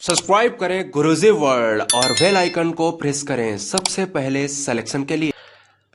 Subscribe करें गुरुजी world और bell icon को प्रेस करें सबसे पहले सिलेक्शन के लिए।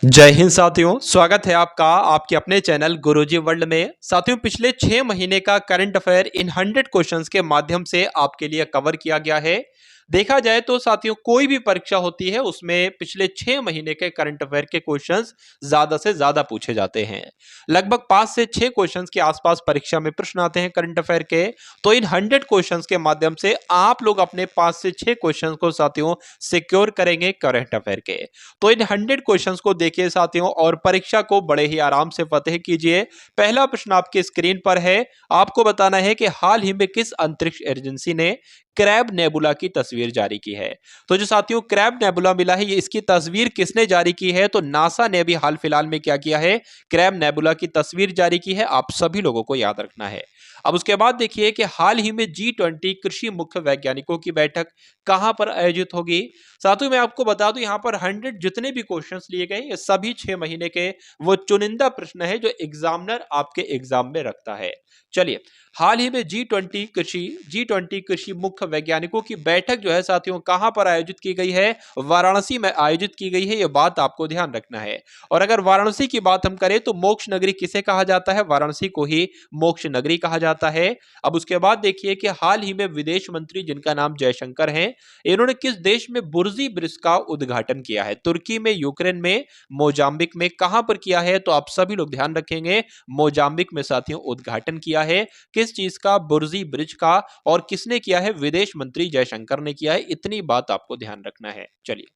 जय हिंद साथियों, स्वागत है आपका आपके अपने चैनल गुरुजी वर्ल्ड में। साथियों, पिछले 6 महीने का करंट अफेयर इन 100 क्वेश्चंस के माध्यम से आपके लिए कवर किया गया है। देखा जाए तो साथियों, कोई भी परीक्षा होती है उसमें पिछले 6 महीने के करंट अफेयर के क्वेश्चंस ज्यादा से ज्यादा पूछे जाते हैं। लगभग 5 से 6 क्वेश्चंस के आसपास परीक्षा में प्रश्न आते हैं करंट अफेयर के। तो इन 100 क्वेश्चंस के माध्यम से आप लोग अपने 5 से 6 क्वेश्चंस को साथियों सिक्योर करेंगे करंट अफेयर के। तो इन 100 क्वेश्चंस को देखिए साथियों, और परीक्षा को बड़े ही आराम से फतेह कीजिए। पहला प्रश्न आपके स्क्रीन पर है। आपको बताना है कि हाल ही में किस अंतरिक्ष एजेंसी ने क्रैब नेबुला की तस्वीर जारी की है। तो जो साथियों क्रैब नेबुला मिला है, ये इसकी तस्वीर किसने जारी की है? तो नासा ने भी हाल फिलहाल में क्या किया है, क्रैब नेबुला की तस्वीर जारी की है। आप सभी लोगों को याद रखना है। अब उसके बाद देखिए कि हाल ही में G20 कृषि मुख्य वैज्ञानिकों की बैठक कहां पर आयोजित होगी। साथियों मैं आपको बता दूं, यहां पर 100 जितने भी क्वेश्चंस लिए गए ये सभी 6 महीने के वो चुनिंदा प्रश्न है जो एग्जामिनर आपके एग्जाम में रखता है। चलिए, हाल ही में G20 कृषि मुख्य वैज्ञानिकों की बैठक जो है साथियों कहां पर आयोजित की गई है? वाराणसी में आयोजित की गई है। यह बात आपको ध्यान रखना है। और अगर वाराणसी की बात हम करें तो मोक्ष नगरी किसे कहा जाता है? वाराणसी को ही मोक्ष नगरी कहा जाता है। अब उसके बाद देखिए कि हाल ही में विदेश मंत्री जिनका नाम जयशंकर है, इन्होंने किस देश में बुर्जी ब्रिज का उद्घाटन किया है? तुर्की में, यूक्रेन में, मोजाम्बिक में, कहां पर किया है? तो आप सभी लोग ध्यान रखेंगे, मोजाम्बिक में साथियों उद्घाटन किया है। किस चीज का? बुर्जी ब्रिज का। और किसने किया है? विदेश मंत्री जयशंकर ने किया है। इतनी बात आपको ध्यान रखना है। चलिए,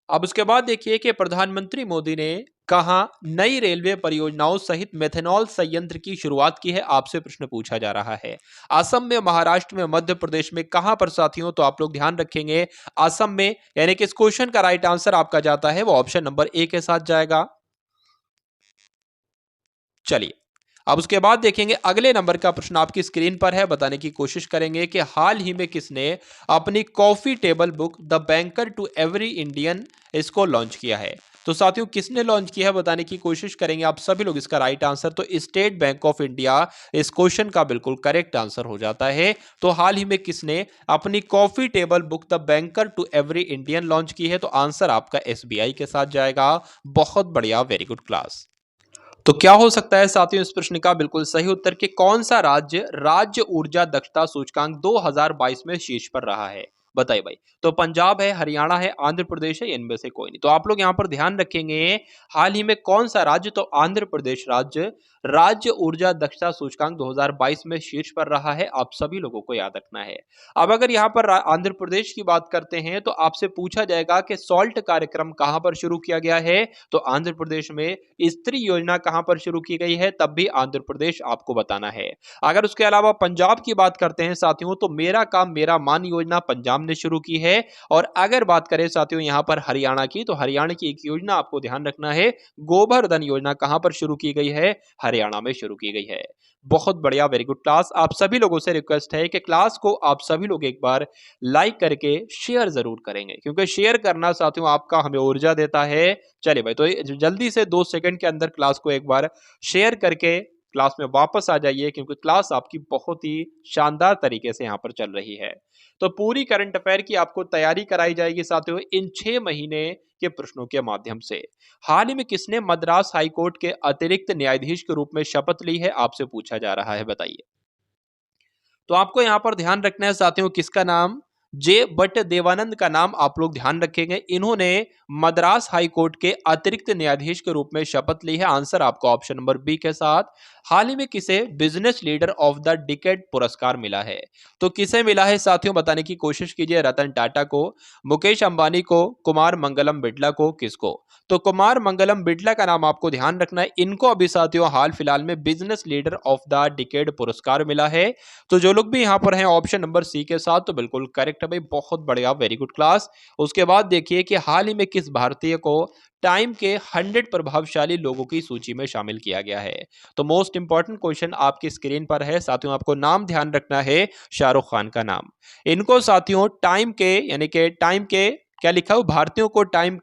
अब उसके बाद देखिए कि प्रधानमंत्री मोदी ने कहा नई रेलवे परियोजनाओं सहित मेथनॉल संयंत्र की शुरुआत की है। आपसे प्रश्न पूछा जा रहा है। असम में, महाराष्ट्र में, मध्य प्रदेश में, कहां पर साथियों? तो आप लोग ध्यान रखेंगे असम में, यानी कि इस क्वेश्चन का राइट आंसर आपका जाता है वो ऑप्शन नंबर ए के साथ जाएगा। चलिए, अब उसके बाद देखेंगे अगले नंबर का प्रश्न आपकी स्क्रीन पर है। बताने की कोशिश करेंगे कि हाल ही में किसने अपनी coffee table book the banker to every Indian इसको लॉन्च किया है? तो साथियों किसने लॉन्च किया है बताने की कोशिश करेंगे आप सभी लोग। इसका राइट आंसर तो स्टेट बैंक ऑफ इंडिया इस क्वेश्चन का बिल्कुल करेक्ट आंसर हो जाता है। तो हाल ही में किसने अपनी coffee table book the banker to every Indian launch की है? तो आंसर आपका एसबीआई के साथ जाएगा। बहुत बढ़िया, वेरी गुड क्लास। तो क्या हो सकता है साथियों इस प्रश्न का बिल्कुल सही उत्तर कि कौन सा राज्य राज्य ऊर्जा दक्षता सूचकांक 2022 में शीर्ष पर रहा है? बताइए भाई। तो पंजाब है, हरियाणा है, आंध्र प्रदेश है, इनमें से कोई नहीं। तो आप लोग यहां पर ध्यान रखेंगे हाल ही में कौन सा राज्य? तो आंध्र प्रदेश राज्य राज्य ऊर्जा दक्षता सूचकांक 2022 में शीर्ष पर रहा है। आप सभी लोगों को याद रखना है। अब अगर यहां पर आंध्र प्रदेश की बात करते हैं तो आपसे पूछा जाएगा कि सॉल्ट कार्यक्रम कहां पर शुरू किया गया है? तो आंध्र प्रदेश में। स्त्री योजना कहां पर शुरू की गई है? तब भी आंध्र प्रदेश आपको बताना है। अगर उसके अलावा पंजाब की बात करते हैं साथियों तो मेरा काम मेरा मान योजना पंजाब ने शुरू की है। और अगर बात करें साथियों यहां पर हरियाणा की, तो हरियाणा की एक योजना आपको ध्यान रखना है, गोबर योजना कहां पर शुरू की गई है? हरियाणा में शुरू की गई है। बहुत बढ़िया, वेरी गुड क्लास। आप सभी लोगों से रिक्वेस्ट है कि क्लास को आप सभी लोग एक बार लाइक करके शेयर जरूर करेंगे, क्योंकि शेयर करना साथियों आपका हमें ऊर्जा देता है। चलिए भाई, तो जल्दी से 2 सेकंड के अंदर क्लास को एक बार शेयर करके क्लास में वापस आ जाइए, क्योंकि क्लास आपकी बहुत ही शानदार तरीके से यहां पर चल रही है। तो पूरी करंट अफेयर की आपको तैयारी कराई जाएगी साथियों इन 6 महीने के प्रश्नों के माध्यम से। हाल ही में किसने मद्रास हाईकोर्ट के अतिरिक्त न्यायाधीश के रूप में शपथ ली है? आपसे पूछा जा रहा है, बताइए। तो आपको यहां पर ध्यान रखना है साथियों किसका नाम? जे बट देवानंद का नाम आप लोग ध्यान रखेंगे। इन्होंने मद्रास हाई कोर्ट के अतिरिक्त न्यायाधीश के रूप में शपथ ली है। आंसर आपको ऑप्शन नंबर बी के साथ। हाल ही में किसे business leader of the decade पुरस्कार मिला है? तो किसे मिला है साथियों बताने की कोशिश कीजिए। रतन टाटा को, मुकेश अंबानी को, कुमार मंगलम बिड़ला को, किसको? तो कुमार मंगलम बिड़ला का नाम आपको ध्यान रखना है। इनको अभी साथियों हाल फिलहाल में business leader of the decade पुरस्कार मिला है। तो जो लोग भी यहां पर हैं ऑप्शन नंबर सी के साथ, तो बिल्कुल करेक्ट है भाई, बहुत बढ़िया, वेरी गुड क्लास। उसके बाद देखिए कि हाल ही में किस भारतीय को टाइम के 100 प्रभावशाली लोगों की सूची में शामिल किया गया है? तो मोस्ट इंपॉर्टेंट क्वेश्चन आपकी स्क्रीन पर है साथियों, आपको नाम ध्यान रखना है, शाहरुख खान का नाम। इनको साथियों टाइम के, यानी कि टाइम के क्या लिखा हो, भारतीयों को टाइम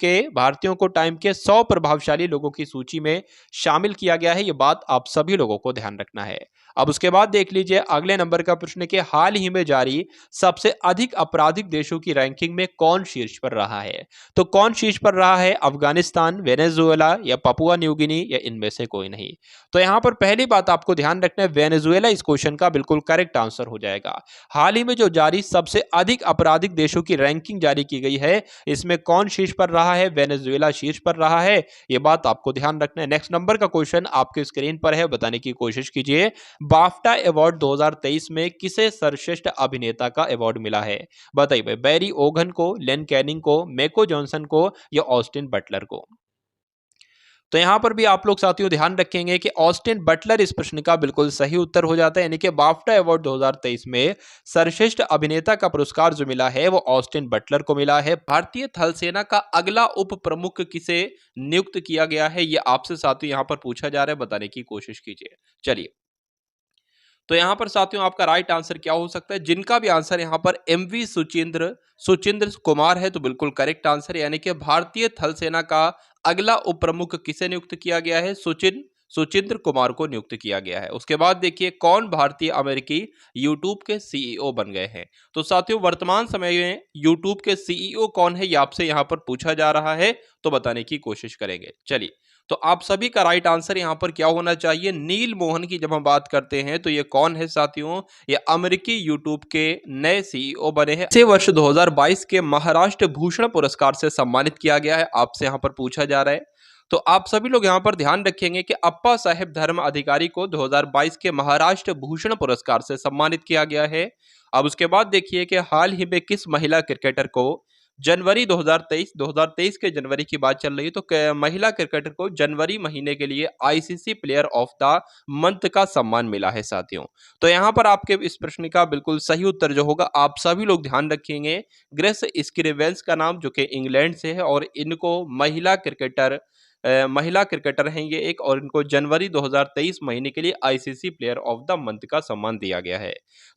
के 100 प्रभावशाली लोगों की सूची में शामिल किया गया है। यह बात आप सभी लोगों को ध्यान रखना है। अब उसके बाद देख लीजिए अगले नंबर का प्रश्न कि हाल ही में जारी सबसे अधिक आपराधिक देशों की रैंकिंग में कौन शीर्ष पर रहा है। तो कौन शीर्ष पर रहा है, अफगानिस्तान, वेनेजुएला या पपुआ न्यू गिनी या इनमें से कोई नहीं। तो यहां पर पहली बात आपको ध्यान रखना है, वेनेजुएला इस क्वेश्चन का बिल्कुल करेक्ट आंसर हो जाएगा। हाल ही में जो जारी सबसे अधिक आपराधिक देशों की रैंकिंग जारी की गई है, इसमें कौन शीर्ष पर रहा है, वेनेजुएला शीर्ष पर रहा है, यह बात आपको ध्यान रखना है। नेक्स्ट नंबर का क्वेश्चन आपके स्क्रीन पर है, बताने की कोशिश कीजिए। बाफ्टा अवार्ड 2023 में किसे सर्वश्रेष्ठ अभिनेता का अवार्ड मिला है। बताइए, बैरी ओगन को, लेन कैनिंग को, मेको जॉनसन को या ऑस्टिन बटलर को। तो यहां पर भी आप लोग साथियों ध्यान रखेंगे कि ऑस्टिन बटलर इस प्रश्न का बिल्कुल सही उत्तर हो जाता है, यानी कि बाफ्टा अवार्ड 2023 में सर्वश्रेष्ठ अभिनेता का पुरस्कार जो मिला है वो ऑस्टिन बटलर को मिला है। भारतीय थल सेना का अगला उप प्रमुख किसे नियुक्त किया गया है, यह आपसे साथियों यहां पर पूछा जा रहा है, बताने की कोशिश कीजिए। चलिए, तो यहां पर साथियों आपका राइट आंसर क्या हो सकता है, जिनका भी आंसर यहां पर एमवी सुचिंद्र कुमार है, तो बिल्कुल करेक्ट आंसर, यानी कि भारतीय थल सेना का अगला उप प्रमुख किसे नियुक्त किया गया है, सुचिंद्र कुमार को नियुक्त किया गया है। उसके बाद देखिए कौन भारतीय अमेरिकी यूट्यूब के सीईओ बन गए हैं। तो साथियों वर्तमान समय में यूट्यूब के सीईओ कौन है, ये आपसे यहां पर पूछा जा रहा है, तो बताने की कोशिश करेंगे। चलिए, तो आप सभी का राइट आंसर यहां पर क्या होना चाहिए, नील मोहन की जब हम बात करते हैं तो ये कौन है साथियों, ये अमेरिकी यूट्यूब के नए सीईओ बने हैं। इसे वर्ष 2022 के महाराष्ट्र भूषण पुरस्कार से सम्मानित किया गया है, आपसे यहां पर पूछा जा रहा है। तो आप सभी लोग यहां पर ध्यान रखेंगे कि अप्पा साहेब धर्म अधिकारी को 2022 के महाराष्ट्र भूषण पुरस्कार से सम्मानित किया गया है। अब उसके बाद देखिए कि हाल ही में किस महिला क्रिकेटर को जनवरी 2023 के जनवरी की बात चल रही है, तो महिला क्रिकेटर को जनवरी महीने के लिए ICC player of the month का सम्मान मिला है साथियों। तो यहां पर आपके इस प्रश्न का बिल्कुल सही उत्तर जो होगा, आप सभी लोग ध्यान रखेंगे, ग्रेस स्क्रिवेल्स का नाम, जो कि इंग्लैंड से है, और इनको महिला क्रिकेटर हैं ये एक, और इनको जनवरी 2023 महीने के लिए ICC player of the month का सम्मान दिया गया है।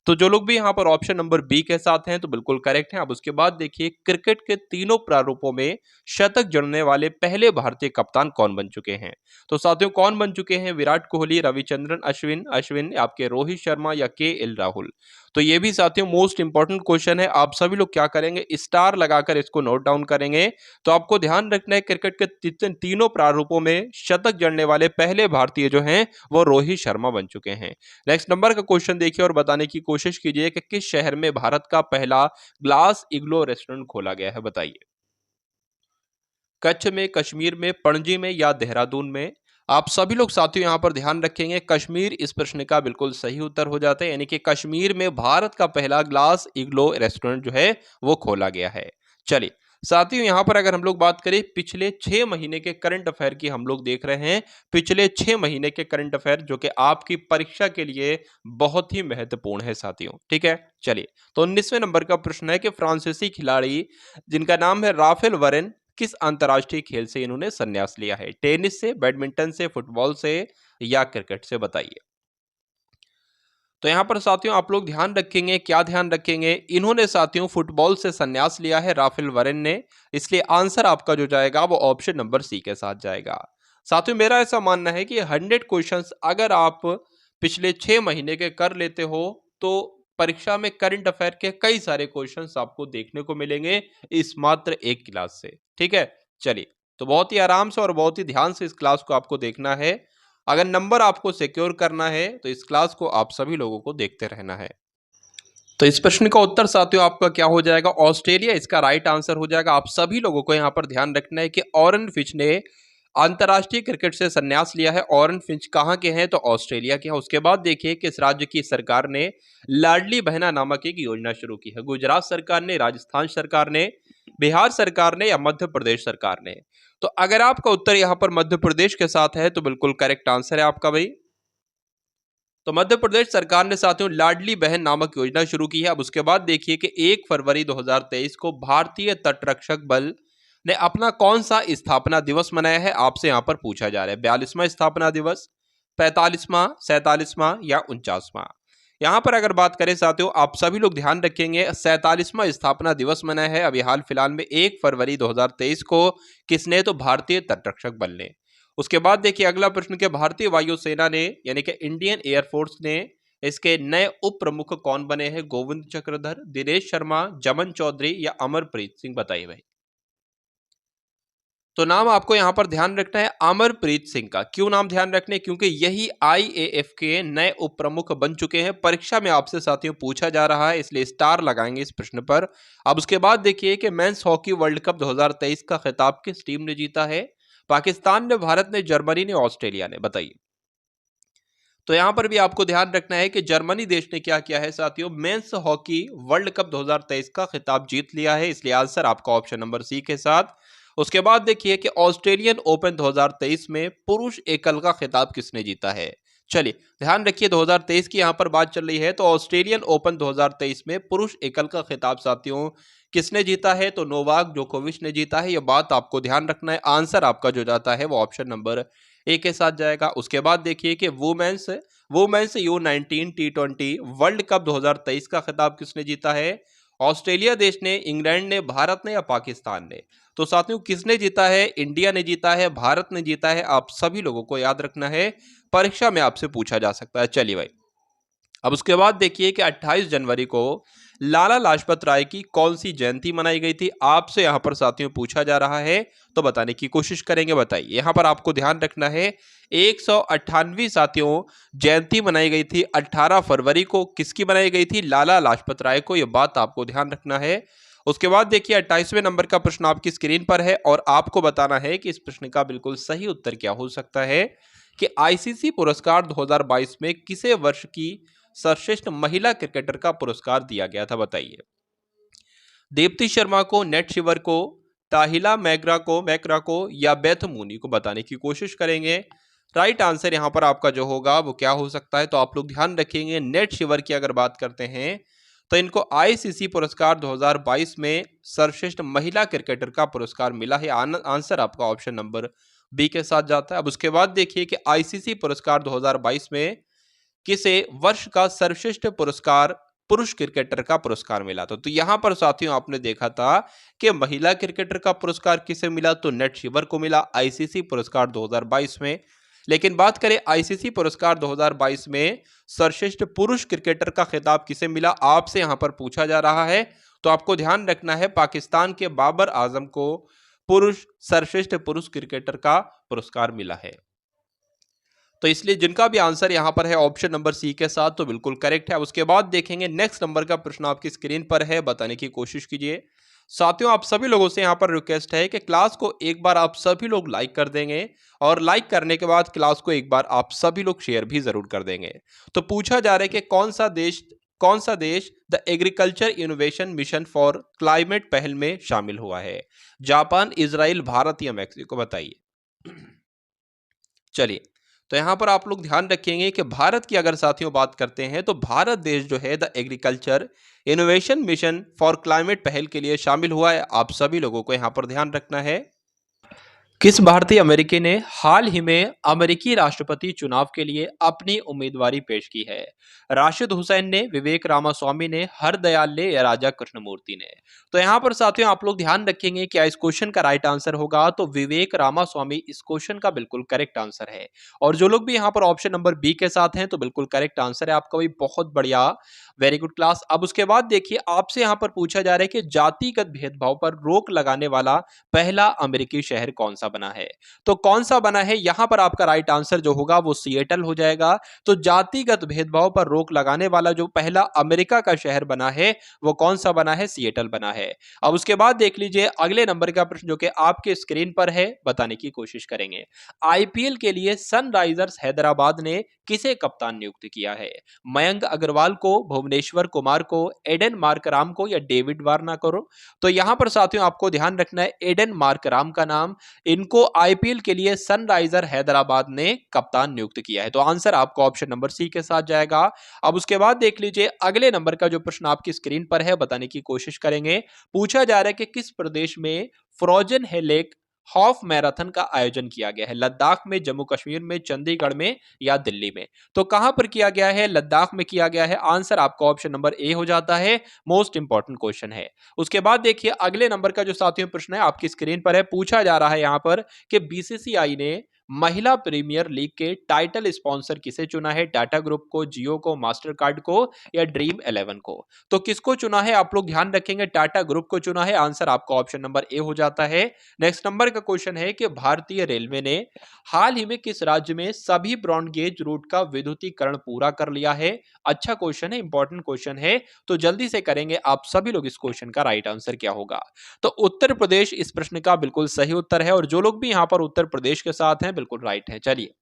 तो जो लोग भी यहाँ पर ऑप्शन नंबर बी के साथ हैं तो बिल्कुल करेक्ट हैं। अब उसके बाद देखिए क्रिकेट के तीनों प्रारूपों में शतक जड़ने वाले पहले भारतीय कप्तान कौन बन चुके हैं। तो साथियों कौन बन चुके हैं, विराट कोहली, रविचंद्रन अश्विन आपके रोहित शर्मा या के राहुल। तो ये भी साथियों मोस्ट इंपॉर्टेंट क्वेश्चन है, आप सभी लोग क्या करेंगे, स्टार लगाकर इसको नोट डाउन करेंगे। तो आपको ध्यान रखना है क्रिकेट के तीनों प्रारूपों में शतक जड़ने वाले पहले भारतीय जो हैं वो रोहित शर्मा बन चुके हैं। नेक्स्ट नंबर का क्वेश्चन देखिए और बताने की कोशिश कीजिए कि किस शहर में भारत का पहला ग्लास इग्लो रेस्टोरेंट खोला गया है, बताइए। कच्छ में, कश्मीर में, पणजी में या देहरादून में। आप सभी लोग साथियों यहां पर ध्यान रखेंगे, कश्मीर इस प्रश्न का बिल्कुल सही उत्तर हो जाता है, यानी कि कश्मीर में भारत का पहला ग्लास इग्लो रेस्टोरेंट जो है वो खोला गया है। चलिए साथियों, यहां पर अगर हम लोग बात करें पिछले 6 महीने के करंट अफेयर की, हम लोग देख रहे हैं पिछले 6 महीने के करंट अफेयर, जो कि आपकी परीक्षा के लिए बहुत ही महत्वपूर्ण है साथियों। ठीक है, चलिए, तो 19वें नंबर का प्रश्न है कि फ्रांसीसी खिलाड़ी जिनका नाम है राफेल वरेन, किस अंतर्राष्ट्रीय खेल से इन्होंने संन्यास लिया है, टेनिस से, बैडमिंटन से, फुटबॉल से या क्रिकेट से, बताइए। तो यहां पर साथियों आप लोग ध्यान रखेंगे, क्या ध्यान रखेंगे, इन्होंने साथियों फुटबॉल से संन्यास लिया है राफेल वरेन ने, इसलिए आंसर आपका जो जाएगा वो ऑप्शन नंबर सी के साथ जाएगा। साथियों मेरा ऐसा मानना है कि 100 क्वेश्चंस अगर आप पिछले 6 महीने के कर लेते हो तो परीक्षा में करंट अफेयर के कई सारे क्वेश्चंस आपको देखने को मिलेंगे इस मात्र एक क्लास से। ठीक है, चलिए, तो बहुत ही आराम से और बहुत ही ध्यान से इस क्लास को आपको देखना है। अगर नंबर आपको सिक्योर करना है तो इस क्लास को आप सभी लोगों को देखते रहना है। तो इस प्रश्न का उत्तर साथियों आपका क्या हो जाएगा, ऑस्ट्रेलिया इसका राइट आंसर हो जाएगा। आप सभी लोगों को यहां पर ध्यान रखना है कि ऑरेन फिंच ने अंतर्राष्ट्रीय क्रिकेट से संन्यास लिया है। ऑरेन फिंच कहां के हैं, तो ऑस्ट्रेलिया के हैं। उसके बाद देखिए किस राज्य की सरकार ने लाडली बहना नामक एक योजना शुरू की है, गुजरात सरकार ने, राजस्थान सरकार ने, बिहार सरकार ने या मध्य प्रदेश सरकार ने। तो अगर आपका उत्तर यहां पर मध्य प्रदेश के साथ है तो बिल्कुल करेक्ट आंसर है आपका भाई। तो मध्य प्रदेश सरकार ने साथियों लाडली बहन नामक योजना शुरू की है। अब उसके बाद देखिए कि 1 फरवरी 2023 को भारतीय तटरक्षक बल ने अपना कौन सा स्थापना दिवस मनाया है, आपसे यहां पर पूछा जा रहा है। 42वां स्थापना दिवस, 45वां, 47वां या 49वां। यहां पर अगर बात करें साथियों, आप सभी लोग ध्यान रखेंगे 47वां स्थापना दिवस मनाया है अभी हाल फिलहाल में 1 फरवरी 2023 को। किसने, तो भारतीय तटरक्षक बल ने। उसके बाद देखिए अगला प्रश्न के भारतीय वायुसेना ने यानी कि इंडियन एयरफोर्स ने इसके नए उप प्रमुख कौन बने हैं? गोविंद चक्रधर, दिनेश शर्मा, जमन चौधरी या अमरप्रीत सिंह? बताइए भाई। तो नाम आपको यहां पर ध्यान रखना है अमरप्रीत सिंह का। क्यों नाम ध्यान रखने? क्योंकि यही आईएएफ के नए उप प्रमुख बन चुके हैं। परीक्षा में आपसे साथियों पूछा जा रहा है, इसलिए स्टार लगाएंगे इस प्रश्न पर। अब उसके बाद देखिए कि मेंस हॉकी वर्ल्ड कप 2023 का खिताब किस टीम ने जीता है? पाकिस्तान ने, भारत ने, जर्मनी ने, ऑस्ट्रेलिया ने? बताइए। तो यहां पर भी आपको ध्यान रखना है कि जर्मनी देश ने क्या किया है साथियों, मेंस हॉकी वर्ल्ड कप 2023 का खिताब जीत लिया है, इसलिए आंसर आपका ऑप्शन नंबर सी के साथ। उसके बाद देखिए कि ऑस्ट्रेलियन ओपन 2023 में पुरुष एकल का खिताब किसने जीता है? चलिए ध्यान रखिए 2023 की यहां पर बात चल रही है, तो ऑस्ट्रेलियन ओपन 2023 में पुरुष एकल का खिताब साथियों किसने जीता है? तो नोवाक जोकोविच ने जीता है। यह बात आपको ध्यान रखना है। आंसर आपका जो जाता है वो ऑप्शन नंबर ए के साथ जाएगा। उसके बाद देखिए कि women's women's U19 T20 world cup 2023 का खिताब किसने जीता है? ऑस्ट्रेलिया देश ने, इंग्लैंड ने, भारत ने या पाकिस्तान ने? तो साथियों किसने जीता है? इंडिया ने जीता है, भारत ने जीता है। आप सभी लोगों को याद रखना है, परीक्षा में आपसे पूछा जा सकता है। चलिए भाई, अब उसके बाद देखिए कि 28 जनवरी को लाला लाजपत राय की कौन सी जयंती मनाई गई थी? आपसे यहां पर साथियों पूछा जा रहा है, तो बताने की कोशिश करेंगे। बताइए। यहां पर आपको ध्यान रखना है 198वीं साथियों जयंती मनाई गई थी 18 फरवरी को। किसकी मनाई गई थी? लाला लाजपत राय को। यह बात आपको ध्यान रखना है। उसके बाद देखिए 28वें नंबर का प्रश्न आपकी स्क्रीन पर है और आपको बताना है कि इस प्रश्न का बिल्कुल सही उत्तर क्या हो सकता है कि आईसीसी पुरस्कार 2022 में किसे वर्ष की सर्वश्रेष्ठ महिला क्रिकेटर का पुरस्कार दिया गया था? बताइए। दीप्ति शर्मा को, नेट शिवर को, ताहिला मैकरा को या बेथ मूनी को? बताने की कोशिश करेंगे। राइट आंसर यहां पर आपका जो होगा वो क्या हो सकता है? तो आप लोग ध्यान रखेंगे, नेट शिवर की अगर बात करते हैं तो इनको आईसीसी पुरस्कार 2022 में सर्वश्रेष्ठ महिला क्रिकेटर का पुरस्कार मिला है। आंसर आपका ऑप्शन नंबर बी के साथ जाता है। अब उसके बाद देखिए कि आईसीसी पुरस्कार 2022 में किसे वर्ष का सर्वश्रेष्ठ पुरस्कार पुरुष क्रिकेटर का पुरस्कार मिला था? तो यहां पर साथियों आपने देखा था कि महिला क्रिकेटर का पुरस्कार किसे मिला? तो नेट शिवर को मिला आईसीसी पुरस्कार 2022 में। लेकिन बात करें आईसीसी पुरस्कार 2022 में सर्वश्रेष्ठ पुरुष क्रिकेटर का खिताब किसे मिला? आपसे यहां पर पूछा जा रहा है, तो आपको ध्यान रखना है पाकिस्तान के बाबर आजम को पुरुष सर्वश्रेष्ठ पुरुष क्रिकेटर का पुरस्कार मिला है। तो इसलिए जिनका भी आंसर यहां पर है ऑप्शन नंबर सी के साथ, तो बिल्कुल करेक्ट है। उसके बाद देखेंगे नेक्स्ट नंबर का प्रश्न आपकी स्क्रीन पर है, बताने की कोशिश कीजिए। साथियों आप सभी लोगों से यहां पर रिक्वेस्ट है कि क्लास को एक बार आप सभी लोग लाइक कर देंगे और लाइक करने के बाद क्लास को एक बार आप सभी लोग शेयर भी जरूर कर देंगे। तो पूछा जा रहा है कि कौन सा देश the agriculture innovation mission for climate पहल में शामिल हुआ है? जापान, इजराइल, भारत या मैक्सिको? बताइए। चलिए, तो यहां पर आप लोग ध्यान रखेंगे कि भारत की अगर साथियों बात करते हैं तो भारत देश जो है the agriculture innovation mission for climate पहल के लिए शामिल हुआ है। आप सभी लोगों को यहां पर ध्यान रखना है। किस भारतीय अमेरिकी ने हाल ही में अमेरिकी राष्ट्रपति चुनाव के लिए अपनी उम्मीदवारी पेश की है? राशिद हुसैन ने, विवेक रामास्वामी ने, हरदयाल ने या राजा कृष्णमूर्ति ने? तो यहां पर साथियों आप लोग ध्यान रखेंगे क्या इस क्वेश्चन का राइट आंसर होगा? तो विवेक रामास्वामी इस क्वेश्चन का बिल्कुल करेक्ट आंसर है। और जो लोग भी यहां पर ऑप्शन नंबर बी के साथ हैं तो बिल्कुल करेक्ट आंसर है आपका भी। बहुत बढ़िया, वेरी गुड क्लास। अब उसके बाद देखिए आपसे यहां पर पूछा जा रहा है कि जातिगत भेदभाव पर रोक लगाने वाला पहला अमेरिकी शहर कौन सा बना है? तो कौन सा बना है यहां पर आपका राइट आंसर जो होगा वो सिएटल हो जाएगा। तो जातिगत भेदभाव पर रोक लगाने वाला जो पहला अमेरिका का शहर बना है वो कौन सा बना है? सिएटल बना है। अब उसके बाद देख लीजिए अगले नंबर का प्रश्न जो कि आपके स्क्रीन पर है, बताने की कोशिश करेंगे। आईपीएल के लिए सनराइजर्स हैदराबाद ने किसे कप्तान नियुक्त किया है? मयंक अग्रवाल को, भुवनेश्वर कुमार को, एडन मार्कराम को या डेविड वार्नर को? तो यहां पर साथियों आपको ध्यान रखना है एडन मार्कराम का नाम, इनको आईपीएल के लिए सनराइजर हैदराबाद ने कप्तान नियुक्त किया है। तो आंसर आपको ऑप्शन नंबर सी के साथ जाएगा। अब उसके बाद देख लीजिए अगले नंबर का जो प्रश्न आपकी स्क्रीन पर है, बताने की कोशिश करेंगे। पूछा जा रहा है कि किस प्रदेश में फ्रोजन लेक हाफ मैराथन का आयोजन किया गया है? लद्दाख में, जम्मू कश्मीर में, चंडीगढ़ में या दिल्ली में? तो कहां पर किया गया है? लद्दाख में किया गया है। आंसर आपका ऑप्शन नंबर ए हो जाता है। मोस्ट इंपॉर्टेंट क्वेश्चन है। उसके बाद देखिए अगले नंबर का जो साथियों प्रश्न है आपकी स्क्रीन पर है। पूछा जा रहा है यहां पर कि बीसीसीआई ने महिला प्रीमियर लीग के टाइटल स्पॉन्सर किसे चुना है? टाटा ग्रुप को, जियो को, मास्टर कार्ड को या ड्रीम 11 को? तो किसको चुना है आप लोग ध्यान रखेंगे, टाटा ग्रुप को चुना है। आंसर आपका ऑप्शन नंबर ए हो जाता है। नेक्स्ट नंबर का क्वेश्चन है कि भारतीय रेलवे ने हाल ही में किस राज्य में सभी ब्रॉड गेज रूट का विद्युतीकरण पूरा कर लिया है? अच्छा क्वेश्चन है, इंपॉर्टेंट क्वेश्चन है, तो जल्दी से करेंगे आप सभी लोग इस क्वेश्चन का राइट आंसर क्या होगा। तो उत्तर प्रदेश इस प्रश्न का बिल्कुल सही उत्तर है और जो लोग भी यहां पर उत्तर प्रदेश के साथ हैं बिल्कुल राइट है। चलिए,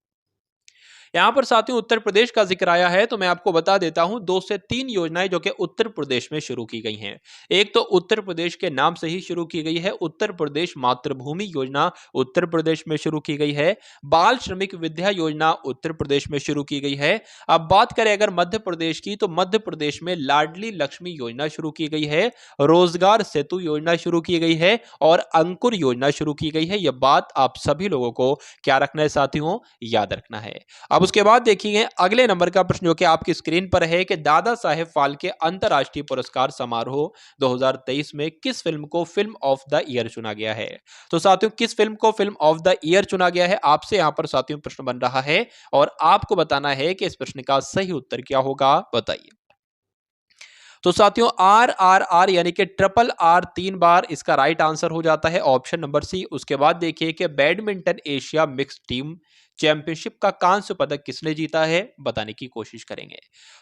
यहाँ पर साथियों उत्तर प्रदेश का जिक्र आया है तो मैं आपको बता देता हूं 2 से 3 योजनाएं जो कि उत्तर प्रदेश में शुरू की गई हैं। एक तो उत्तर प्रदेश के नाम से ही शुरू की गई है, उत्तर प्रदेश मातृभूमि योजना उत्तर प्रदेश में शुरू की गई है। बाल श्रमिक विद्या योजना उत्तर प्रदेश में शुरू की गई है। अब बात करें अगर मध्य प्रदेश की, तो मध्य प्रदेश में लाडली लक्ष्मी योजना शुरू की गई है, रोजगार सेतु योजना शुरू की गई है और अंकुर योजना शुरू की गई है। यह बात आप सभी लोगों को क्या रखना है साथियों, याद रखना है। अब उसके बाद देखिए अगले नंबर का प्रश्न जो कि आपकी स्क्रीन पर है कि दादा साहेब फाल्के अंतरराष्ट्रीय पुरस्कार समारोह 2023 में किस फिल्म को फिल्म ऑफ द ईयर चुना गया है? तो साथियों किस फिल्म को फिल्म ऑफ द ईयर चुना गया है, आपसे यहां पर साथियों प्रश्न बन रहा है और आपको बताना है कि इस प्रश्न का सही उत्तर क्या होगा, बताइए। तो साथियों RRR यानी कि ट्रिपल R 3 बार इसका राइट आंसर हो जाता है, ऑप्शन नंबर सी। उसके बाद देखिए कि badminton Asia mix team championship का कांस्य पदक किसने जीता है, बताने की कोशिश करेंगे।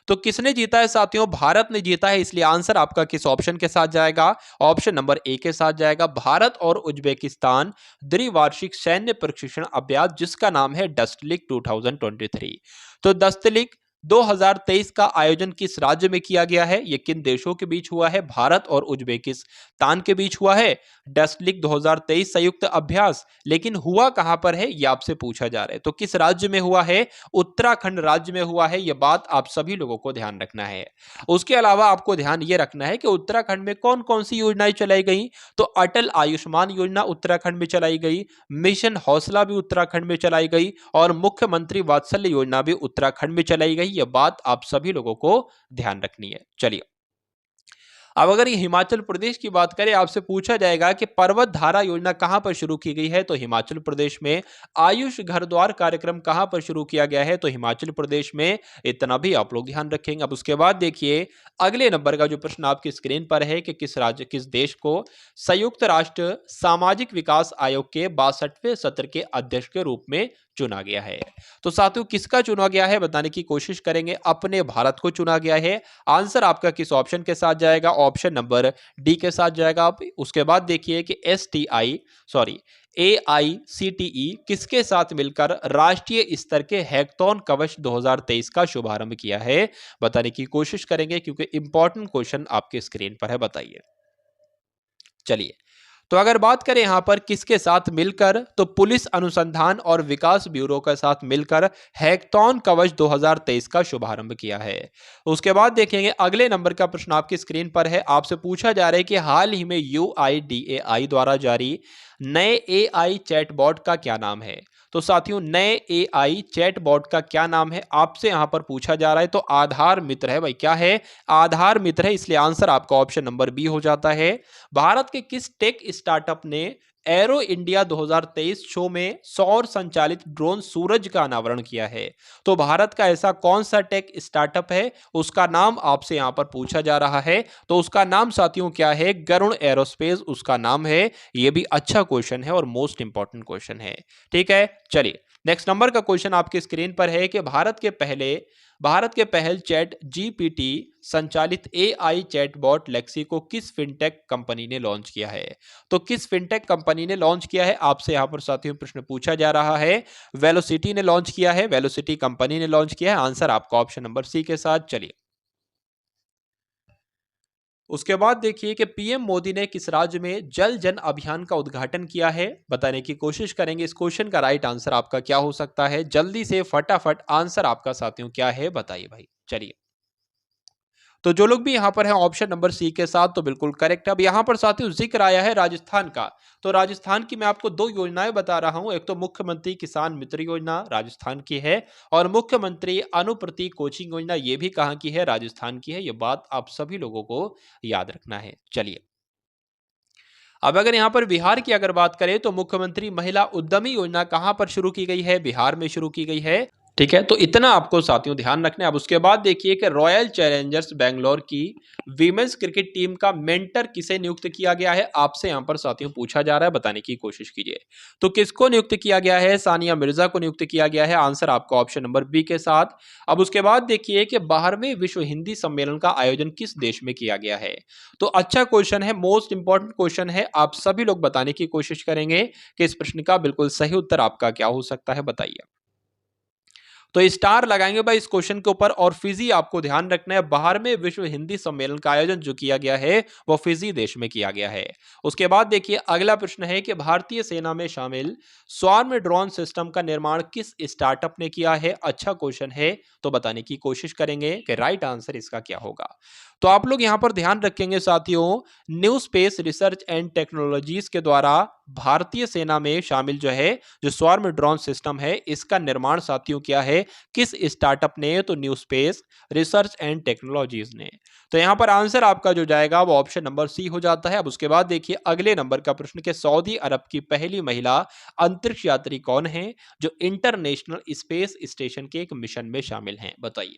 तो किसने जीता है साथियों, भारत ने जीता है, इसलिए आंसर आपका किस ऑप्शन के साथ जाएगा, ऑप्शन नंबर ए के साथ जाएगा। भारत और उज्बेकिस्तान द्विवार्षिक सैन्य प्रशिक्षण अभ्यास जिसका नाम है डस्टलिक 2023। तो डस्टलिक 2023 का आयोजन किस राज्य में किया गया है, यह किन देशों के बीच हुआ है, भारत और उज्बेकिस्तान के बीच हुआ है डस्टलिक 2023 संयुक्त अभ्यास, लेकिन हुआ कहां पर है यह आपसे पूछा जा रहा है। तो किस राज्य में हुआ है, उत्तराखंड राज्य में हुआ है, यह बात आप सभी लोगों को ध्यान रखना है। उसके अलावा आपको ध्यान यह रखना है कि उत्तराखंड में कौन कौन सी योजनाएं चलाई गई, तो अटल आयुष्मान योजना उत्तराखंड में चलाई गई, मिशन हौसला भी उत्तराखंड में चलाई गई और मुख्यमंत्री वात्सल्य योजना भी उत्तराखंड में चलाई गई। यह बात आप सभी लोगों को ध्यान रखनी है। चलिए, अब अगर ये हिमाचल प्रदेश की बात करें, आपसे पूछा जाएगा कि पर्वत धारा योजना कहां पर शुरू की गई है, तो हिमाचल प्रदेश में। आयुष घर द्वार कार्यक्रम कहां पर शुरू किया गया है, तो हिमाचल प्रदेश में। इतना भी आप लोग ध्यान रखेंगे। अब उसके बाद देखिए अगले नंबर का जो प्रश्न आपकी स्क्रीन पर है कि किस राज्य किस देश को संयुक्त राष्ट्र सामाजिक विकास आयोग के 62वें सत्र के अध्यक्ष के रूप में चुना गया है। तो साथियों किसका चुना गया है बताने की कोशिश करेंगे, अपने भारत को चुना गया है। आंसर आपका किस ऑप्शन के साथ जाएगा, ऑप्शन नंबर डी के साथ जाएगा। आप उसके बाद देखिए कि AICTE किसके साथ मिलकर राष्ट्रीय स्तर के हैकथॉन कवच 2023 का शुभारंभ किया है, बताने की कोशिश करेंगे क्योंकि इंपॉर्टेंट क्वेश्चन आपके स्क्रीन पर है, बताइए। चलिए, तो अगर बात करें यहां पर किसके साथ मिलकर, तो पुलिस अनुसंधान और विकास ब्यूरो के साथ मिलकर हैकथॉन कवच 2023 का शुभारंभ किया है। उसके बाद देखेंगे अगले नंबर का प्रश्न आपकी स्क्रीन पर है। आपसे पूछा जा रहा है कि हाल ही में UIDAI द्वारा जारी नए AI चैटबॉट का क्या नाम है। तो साथियों नए AI चैटबॉट का क्या नाम है आपसे यहां पर पूछा जा रहा है। तो आधार मित्र है भाई, क्या है, आधार मित्र है, इसलिए आंसर आपका ऑप्शन नंबर बी हो जाता है। भारत के किस टेक स्टार्टअप ने एरो इंडिया 2023 शो में सौर संचालित ड्रोन सूरज का अनावरण किया है। तो भारत का ऐसा कौन सा टेक स्टार्टअप है, उसका नाम आपसे यहां पर पूछा जा रहा है। तो उसका नाम साथियों क्या है, गरुण एरोस्पेस उसका नाम है। यह भी अच्छा क्वेश्चन है और मोस्ट इंपॉर्टेंट क्वेश्चन है। ठीक है, चलिए नेक्स्ट नंबर का क्वेश्चन आपकी स्क्रीन पर है कि भारत के पहल चैट GPT संचालित AI चैटबॉट लेक्सी को किस फिनटेक कंपनी ने लॉन्च किया है। तो किस फिनटेक कंपनी ने लॉन्च किया है आपसे यहां पर साथियों प्रश्न पूछा जा रहा है। वेलोसिटी ने लॉन्च किया है, वेलोसिटी कंपनी ने लॉन्च किया है। आंसर आपका ऑप्शन नंबर सी के साथ। चलिए, उसके बाद देखिए कि पीएम मोदी ने किस राज्य में जल जन अभियान का उद्घाटन किया है, बताने की कोशिश करेंगे। इस क्वेश्चन का राइट आंसर आपका क्या हो सकता है, जल्दी से फटाफट आंसर आपका साथियों क्या है, बताइए भाई। चलिए, तो जो लोग भी यहां पर हैं ऑप्शन नंबर सी के साथ तो बिल्कुल करेक्ट है। अब यहां पर साथियों जिक्र आया है राजस्थान का, तो राजस्थान की मैं आपको 2 योजनाएं बता रहा हूं। एक तो मुख्यमंत्री किसान मित्र योजना राजस्थान की है और मुख्यमंत्री अनुप्रति कोचिंग योजना ये भी कहां की है, राजस्थान की है। ये बात आप सभी लोगों को याद रखना है। चलिए, अब अगर यहाँ पर बिहार की अगर बात करें तो मुख्यमंत्री महिला उद्यमी योजना कहाँ पर शुरू की गई है? बिहार में शुरू की गई है। ठीक है, तो इतना आपको साथियों ध्यान रखना है। अब उसके बाद देखिए कि रॉयल चैलेंजर्स बैंगलोर की वीमेंस क्रिकेट टीम का मेंटर किसे नियुक्त किया गया है? आपसे यहाँ पर साथियों पूछा जा रहा है, बताने की कोशिश कीजिए। तो किसको नियुक्त किया गया है? सानिया मिर्जा को नियुक्त किया गया है। आंसर आपका ऑप्शन नंबर बी के साथ। अब उसके बाद देखिए कि 12वें विश्व हिंदी सम्मेलन का आयोजन किस देश में किया गया है? तो अच्छा क्वेश्चन है, मोस्ट इंपॉर्टेंट क्वेश्चन है। आप सभी लोग बताने की कोशिश करेंगे कि इस प्रश्न का बिल्कुल सही उत्तर आपका क्या हो सकता है, बताइए। तो स्टार लगाएंगे भाई इस क्वेश्चन के ऊपर। और फिजी आपको ध्यान रखना है, 12वें विश्व हिंदी सम्मेलन का आयोजन जो किया गया है वो फिजी देश में किया गया है। उसके बाद देखिए अगला प्रश्न है कि भारतीय सेना में शामिल स्वार्म ड्रोन सिस्टम का निर्माण किस स्टार्टअप ने किया है? अच्छा क्वेश्चन है, तो बताने की कोशिश करेंगे कि राइट आंसर इसका क्या होगा। तो आप लोग यहां पर ध्यान रखेंगे साथियों, new space research and technologies के द्वारा भारतीय सेना में शामिल जो स्वार्म ड्रोन सिस्टम है इसका निर्माण साथियों क्या है, किस स्टार्टअप ने? तो new space research and technologies ने। तो यहां पर आंसर आपका जो जाएगा वो ऑप्शन नंबर सी हो जाता है। अब उसके बाद देखिए अगले नंबर का प्रश्न के सऊदी अरब की पहली महिला अंतरिक्ष यात्री कौन है जो इंटरनेशनल स्पेस स्टेशन के एक मिशन में शामिल हैं? बताइए।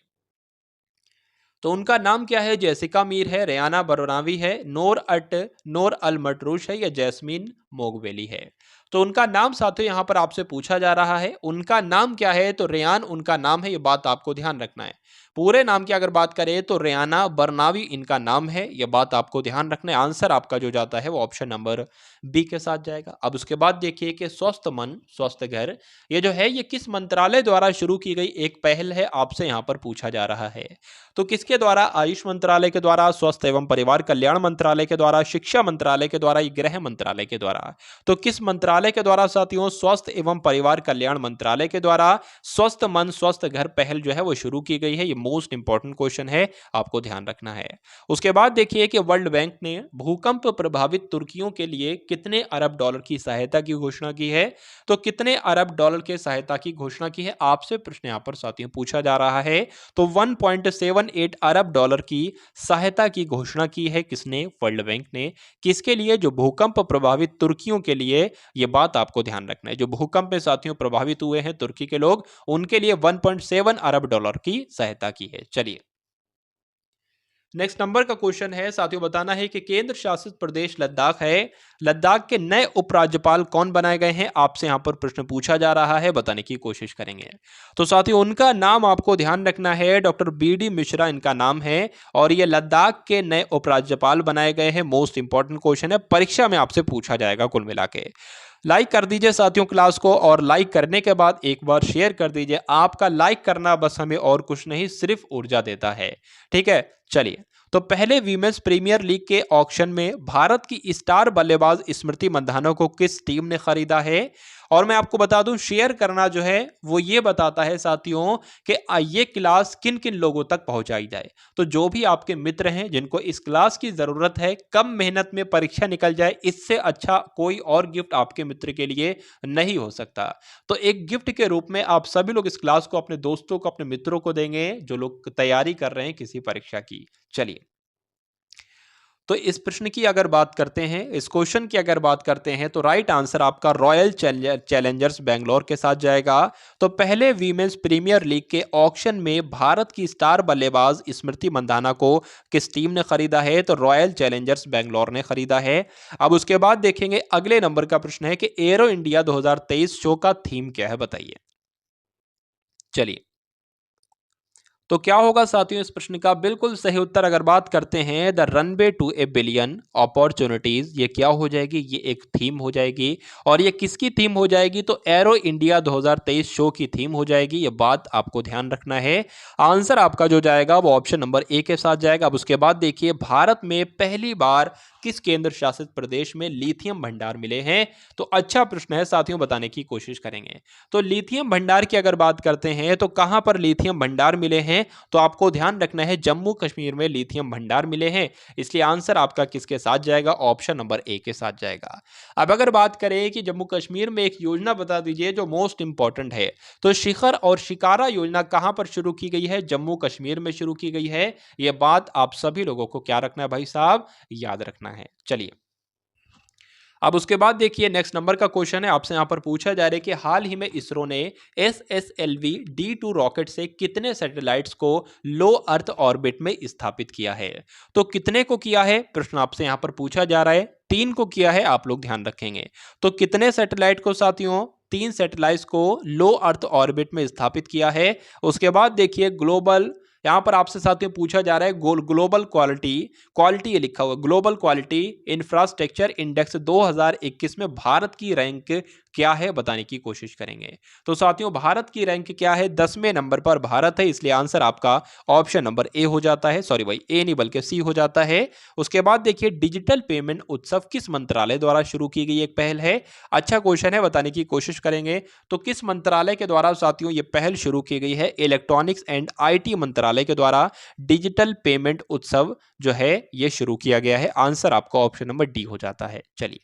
तो उनका नाम क्या है? जेसिका मीर है, रेयाना बरनावी है, नोर अल मटरूश है या जैस्मीन मोगवेली है? तो उनका नाम साथियों यहां पर आपसे पूछा जा रहा है, उनका नाम क्या है? तो रेयान उनका नाम है, ये बात आपको ध्यान रखना है। पूरे नाम की अगर बात करें तो रेयाना बरनावी इनका नाम है, यह बात आपको ध्यान रखना है। आंसर आपका जो जाता है वो ऑप्शन नंबर बी के साथ जाएगा। अब उसके बाद देखिए कि स्वस्थ मन स्वस्थ घर ये जो है ये किस मंत्रालय द्वारा शुरू की गई एक पहल है, आपसे यहां पर पूछा जा रहा है। तो किसके द्वारा? आयुष मंत्रालय के द्वारा, स्वास्थ्य एवं परिवार कल्याण मंत्रालय के द्वारा, शिक्षा मंत्रालय के द्वारा, गृह मंत्रालय के द्वारा? तो किस मंत्रालय के द्वारा साथियों? स्वास्थ्य एवं परिवार कल्याण मंत्रालय के द्वारा स्वस्थ मन स्वस्थ घर पहल जो है वो शुरू की गई है। ये मोस्ट इंपॉर्टेंट क्वेश्चन है, आपको ध्यान रखना है। उसके बाद देखिए कि वर्ल्ड बैंक ने भूकंप प्रभावित तुर्कियों के लिए कितने अरब डॉलर की सहायता की घोषणा की है? तो कितने अरब डॉलर की सहायता की घोषणा की है? आपसे प्रश्न यहां पर साथियों पूछा जा रहा है। तो 1.78 अरब डॉलर की सहायता की घोषणा की है किसने? वर्ल्ड बैंक ने। किसके लिए? जो भूकंप प्रभावित तुर्कियों के लिए। यह बात आपको ध्यान रखना है, जो भूकंप में साथियों प्रभावित हुए हैं तुर्की के लोग, उनके लिए 1.7 अरब डॉलर की सहायता की है। चलिए नेक्स्ट नंबर का क्वेश्चन है साथियों, बताना है कि केंद्र शासित प्रदेश लद्दाख है, लद्दाख के नए उपराज्यपाल कौन बनाए गए हैं? आपसे यहां पर प्रश्न पूछा जा रहा है, बताने की कोशिश करेंगे। तो साथियों उनका नाम आपको ध्यान रखना है, डॉक्टर बी.डी. मिश्रा इनका नाम है और ये लद्दाख के नए उपराज्यपाल बनाए गए हैं। मोस्ट इंपॉर्टेंट क्वेश्चन है, परीक्षा में आपसे पूछा जाएगा कुल मिला के। लाइक कर दीजिए साथियों क्लास को, और लाइक करने के बाद एक बार शेयर कर दीजिए। आपका लाइक करना बस हमें और कुछ नहीं सिर्फ ऊर्जा देता है। ठीक है, चलिए तो पहले वीमेंस प्रीमियर लीग के ऑक्शन में भारत की स्टार बल्लेबाज स्मृति मंधाना को किस टीम ने खरीदा है? और मैं आपको बता दूं, शेयर करना जो है वो ये बताता है साथियों कि ये क्लास किन किन लोगों तक पहुंचाई जाए। तो जो भी आपके मित्र हैं जिनको इस क्लास की जरूरत है, कम मेहनत में परीक्षा निकल जाए, इससे अच्छा कोई और गिफ्ट आपके मित्र के लिए नहीं हो सकता। तो एक गिफ्ट के रूप में आप सभी लोग इस क्लास को अपने दोस्तों को, अपने मित्रों को देंगे जो लोग तैयारी कर रहे हैं किसी परीक्षा की। चलिए तो इस प्रश्न की अगर बात करते हैं, इस क्वेश्चन की अगर बात करते हैं, तो राइट आंसर आपका रॉयल चैलेंजर्स बैंगलोर के साथ जाएगा। तो पहले वीमेंस प्रीमियर लीग के ऑक्शन में भारत की स्टार बल्लेबाज स्मृति मंधाना को किस टीम ने खरीदा है? तो रॉयल चैलेंजर्स बैंगलोर ने खरीदा है। अब उसके बाद देखेंगे अगले नंबर का प्रश्न है कि एरो इंडिया 2023 शो का थीम क्या है? बताइए। चलिए तो क्या होगा साथियों इस प्रश्न का बिल्कुल सही उत्तर अगर बात करते हैं, the runway to a billion opportunities, ये क्या हो जाएगी? ये एक थीम हो जाएगी। और ये किसकी थीम हो जाएगी? तो एरो इंडिया 2023 शो की थीम हो जाएगी। ये बात आपको ध्यान रखना है। आंसर आपका जो जाएगा वो ऑप्शन नंबर ए के साथ जाएगा। अब उसके बाद देखिए भारत में पहली बार किस केंद्र शासित प्रदेश में लिथियम भंडार मिले हैं? तो अच्छा प्रश्न है साथियों, बताने की कोशिश करेंगे। तो लिथियम भंडार की अगर बात करते हैं तो कहां पर लिथियम भंडार मिले हैं? तो आपको ध्यान रखना है जम्मू कश्मीर में लिथियम भंडार मिले हैं। इसलिए आंसर आपका किसके साथ जाएगा? ऑप्शन नंबर ए के साथ जाएगा। अब अगर बात करें कि जम्मू कश्मीर में एक योजना बता दीजिए जो मोस्ट इंपॉर्टेंट है, तो शिखर और शिकारा योजना कहां पर शुरू की गई है? जम्मू कश्मीर में शुरू की गई है। यह बात आप सभी लोगों को क्या रखना है भाई साहब? याद रखना है। चलिए अब उसके बाद देखिए नेक्स्ट नंबर का क्वेश्चन है, आपसे यहाँ पर पूछा जा रहा है कि हाल ही में इसरो ने SSLV D2 रॉकेट से कितने सैटेलाइट्स को लो अर्थ ऑर्बिट में स्थापित किया है। तो कितने को किया है प्रश्न आपसे यहाँ पर पूछा जा रहा है, 3 को किया है, आप लोग ध्यान रखेंगे। तो कितने सैटेलाइट को साथियों, 3 सैटेलाइट्स को लो अर्थ ऑर्बिट में स्थापित किया है। उसके बाद देखिए ग्लोबल, यहां पर आपसे साथियों पूछा जा रहा है ग्लोबल क्वालिटी, क्वालिटी ये लिखा हुआ, ग्लोबल क्वालिटी इंफ्रास्ट्रक्चर इंडेक्स 2021 में भारत की रैंक क्या है बताने की कोशिश करेंगे। तो साथियों भारत की रैंक क्या है, 10वें नंबर पर भारत है, इसलिए आंसर आपका ऑप्शन नंबर ए हो जाता है, सॉरी भाई ए नहीं बल्कि सी हो जाता है। उसके बाद देखिए डिजिटल पेमेंट उत्सव किस मंत्रालय द्वारा शुरू की गई एक पहल है। अच्छा क्वेश्चन है, बताने की कोशिश करेंगे। तो किस मंत्रालय के द्वारा साथियों ये पहल शुरू की गई है, इलेक्ट्रॉनिक्स एंड आईटी मंत्रालय के द्वारा डिजिटल पेमेंट उत्सव जो है ये शुरू किया गया है। आंसर आपका ऑप्शन नंबर डी हो जाता है। चलिए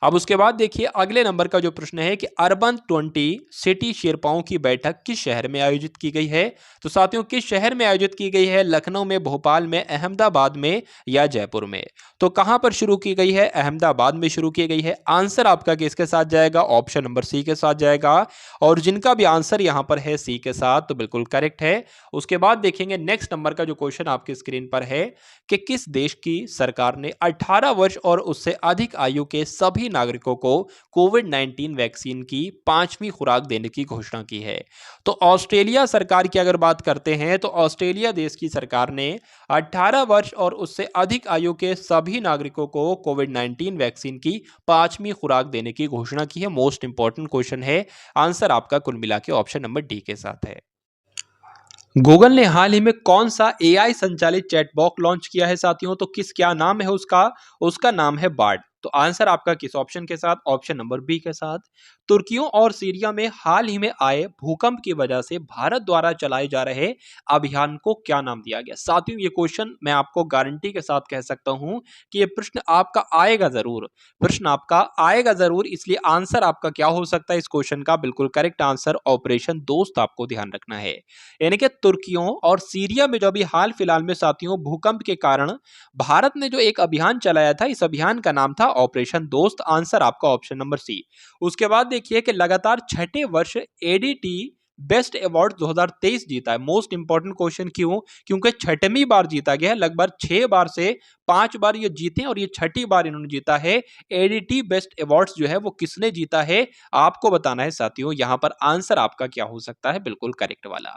अब उसके बाद देखिए अगले नंबर का जो प्रश्न है कि अर्बन 20 सिटी शेरपाओं की बैठक किस शहर में आयोजित की गई है। तो साथियों किस शहर में आयोजित की गई है, लखनऊ में, भोपाल में, अहमदाबाद में या जयपुर में। तो कहां पर शुरू की गई है, अहमदाबाद में शुरू की गई है। आंसर आपका किसके साथ जाएगा, ऑप्शन नंबर सी के साथ जाएगा। और जिनका भी आंसर यहां पर है सी के साथ, तो बिल्कुल करेक्ट है। उसके बाद देखेंगे नेक्स्ट नंबर का जो क्वेश्चन आपकी स्क्रीन पर है कि किस देश की सरकार ने 18 वर्ष और उससे अधिक आयु के सभी नागरिकों को कोविड-19 वैक्सीन की 5वीं खुराक देने की घोषणा की है। तो ऑस्ट्रेलिया सरकार की अगर बात करते हैं तो ऑस्ट्रेलिया देश की सरकार ने 18 वर्ष और उससे अधिक आयु के सभी नागरिकों को कोविड-19 वैक्सीन की 5वीं खुराक देने की घोषणा की है। मोस्ट इंपॉर्टेंट क्वेश्चन है, आंसर आपका कुल मिला के ऑप्शन नंबर डी के साथ है। गूगल ने हाल ही में कौन सा एआई संचालित चैटबॉट लॉन्च किया है साथियों, तो क्या नाम है उसका, उसका नाम है बार्ड। तो आंसर आपका किस ऑप्शन के साथ, ऑप्शन नंबर बी के साथ। तुर्कियों और सीरिया में हाल ही में आए भूकंप की वजह से भारत द्वारा चलाए जा रहे अभियान को क्या नाम दिया गया। साथियों ये क्वेश्चन मैं आपको गारंटी के साथ कह सकता हूं कि ये प्रश्न आपका आएगा जरूर, प्रश्न आपका आएगा जरूर, इसलिए आंसर आपका क्या हो सकता है इस क्वेश्चन का, बिल्कुल करेक्ट आंसर ऑपरेशन दोस्त आपको ध्यान रखना है। यानी कि तुर्कियों और सीरिया में जो अभी हाल फिलहाल में साथियों भूकंप के कारण भारत ने जो एक अभियान चलाया था, इस अभियान का नाम था ऑपरेशन दोस्त। आंसर आपका ऑप्शन नंबर सी। उसके बाद देखिए कि लगातार छठे वर्ष एडीटी बेस्ट अवार्ड 2023 जीता है। मोस्ट इंपॉर्टेंट क्वेश्चन क्यों, क्योंकि छठवीं बार जीता गया है, लगभग 6 बार से 5 बार ये जीते और ये छठी बार इन्होंने जीता है। एडीटी बेस्ट अवार्ड्स जो है वो किसने जीता है आपको बताना है साथियों। यहां पर आंसर आपका क्या हो सकता है, बिल्कुल करेक्ट वाला।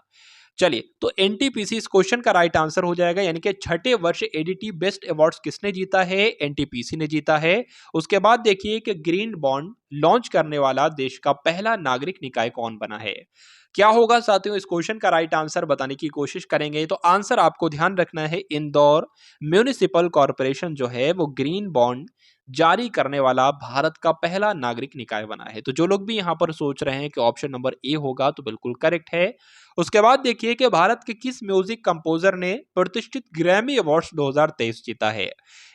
चलिए तो एनटीपीसी इस क्वेश्चन का राइट आंसर हो जाएगा, यानी कि छठे वर्ष एडीटी बेस्ट अवार्ड्स किसने जीता है, एनटीपीसी ने जीता है। उसके बाद देखिए कि ग्रीन बॉन्ड लॉन्च करने वाला देश का पहला नागरिक निकाय कौन बना है। क्या होगा साथियों, इस क्वेश्चन का राइट आंसर बताने की कोशिश करेंगे। तो आंसर आपको ध्यान रखना है, इंदौर म्यूनिसिपल कॉर्पोरेशन जो है वो ग्रीन बॉन्ड जारी करने वाला भारत का पहला नागरिक निकाय बना है। तो जो लोग भी यहां पर सोच रहे हैं कि ऑप्शन नंबर ए होगा, तो बिल्कुल करेक्ट है। उसके बाद देखिए कि भारत के किस म्यूजिक कंपोजर ने प्रतिष्ठित ग्रैमी अवार्ड्स 2023 जीता है।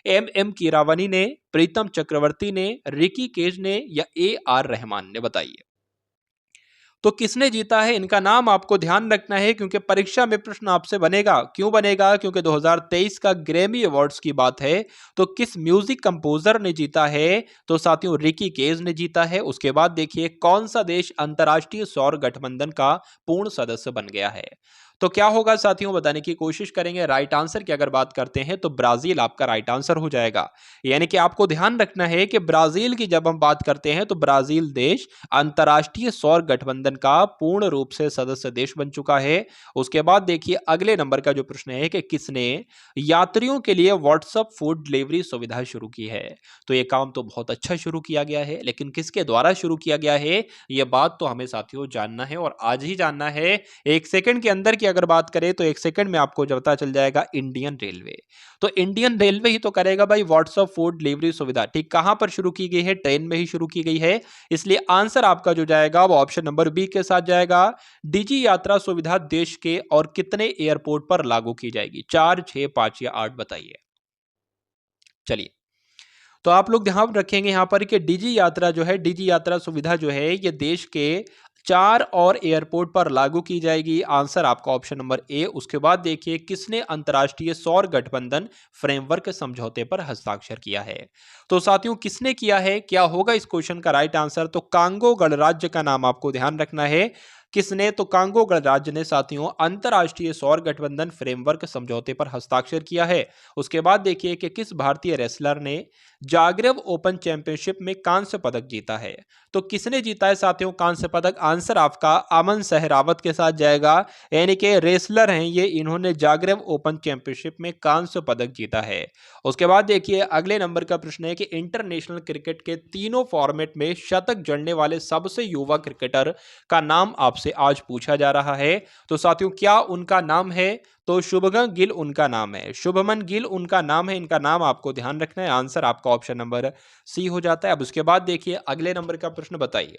एम कीरावानी ने, प्रीतम चक्रवर्ती ने, रिकी केज ने या AR रहमान ने, बताइए। तो किसने जीता है, इनका नाम आपको ध्यान रखना है क्योंकि परीक्षा में प्रश्न आपसे बनेगा। क्यों बनेगा, क्योंकि 2023 का ग्रैमी अवार्ड्स की बात है। तो किस म्यूजिक कंपोजर ने जीता है, तो साथियों रिकी केज ने जीता है। उसके बाद देखिए कौन सा देश अंतर्राष्ट्रीय सौर गठबंधन का पूर्ण सदस्य बन गया है। तो क्या होगा साथियों, बताने की कोशिश करेंगे। राइट आंसर की अगर बात करते हैं तो ब्राजील आपका राइट आंसर हो जाएगा। यानी कि आपको ध्यान रखना है कि ब्राजील की जब हम बात करते हैं तो ब्राजील देश अंतर्राष्ट्रीय सौर गठबंधन का पूर्ण रूप से सदस्य देश बन चुका है। उसके बाद देखिए अगले नंबर का जो प्रश्न है कि किसने यात्रियों के लिए व्हाट्सएप फूड डिलीवरी सुविधा शुरू की है। तो ये काम तो बहुत अच्छा शुरू किया गया है, लेकिन किसके द्वारा शुरू किया गया है ये बात तो हमें साथियों जानना है और आज ही जानना है। एक सेकंड के अंदर की अगर बात करें तो एक सेकंड में आपको पता चल जाएगा, इंडियन रेलवे। तो इंडियन रेलवे ही तो करेगा भाई व्हाट्सएप फूड डिलीवरी सुविधा। ठीक कहां पर शुरू की गई है, ट्रेन में ही शुरू की गई है, इसलिए आंसर आपका जो जाएगा वो ऑप्शन नंबर बी के साथ जाएगा। डिजी यात्रा सुविधा देश के और कितने एयरपोर्ट पर लागू की जाएगी, 4, 6, 5 या 8, बताइए। चलिए तो आप लोग ध्यान रखेंगे यहां पर कि डिजी यात्रा जो है, डिजी यात्रा सुविधा जो है ये देश के 4 और एयरपोर्ट पर लागू की जाएगी? आंसर आपका ऑप्शन नंबर ए। उसके बाद देखिए किसने अंतर्राष्ट्रीय सौर गठबंधन फ्रेमवर्क समझौते पर हस्ताक्षर किया है? तो साथियों किसने किया है, क्या होगा इस क्वेश्चन का राइट आंसर? तो कांगो गणराज्य का नाम आपको ध्यान रखना है। किसने? तो कांगो गणराज्य ने साथियों अंतर्राष्ट्रीय सौर गठबंधन फ्रेमवर्क समझौते पर हस्ताक्षर किया है। उसके बाद देखिए कि किस भारतीय रेसलर ने जागरेब ओपन चैंपियनशिप में कांस्य पदक जीता है? तो किसने जीता है साथियों कांस्य पदक? आंसर आपका अमन सहरावत के साथ जाएगा, यानी कि रेसलर हैं ये, इन्होंने जागरेब ओपन चैंपियनशिप में कांस्य पदक जीता है। उसके बाद देखिए अगले नंबर का प्रश्न है कि इंटरनेशनल क्रिकेट के तीनों फॉर्मेट में शतक जड़ने वाले सबसे युवा क्रिकेटर का नाम आपसे आज पूछा जा रहा है। तो साथियों क्या उनका नाम है? तो शुभमन गिल उनका नाम है, शुभमन गिल उनका नाम है। इनका नाम आपको ध्यान रखना है। आंसर आपका ऑप्शन नंबर सी हो जाता है। अब उसके बाद देखिए अगले नंबर का प्रश्न बताइए।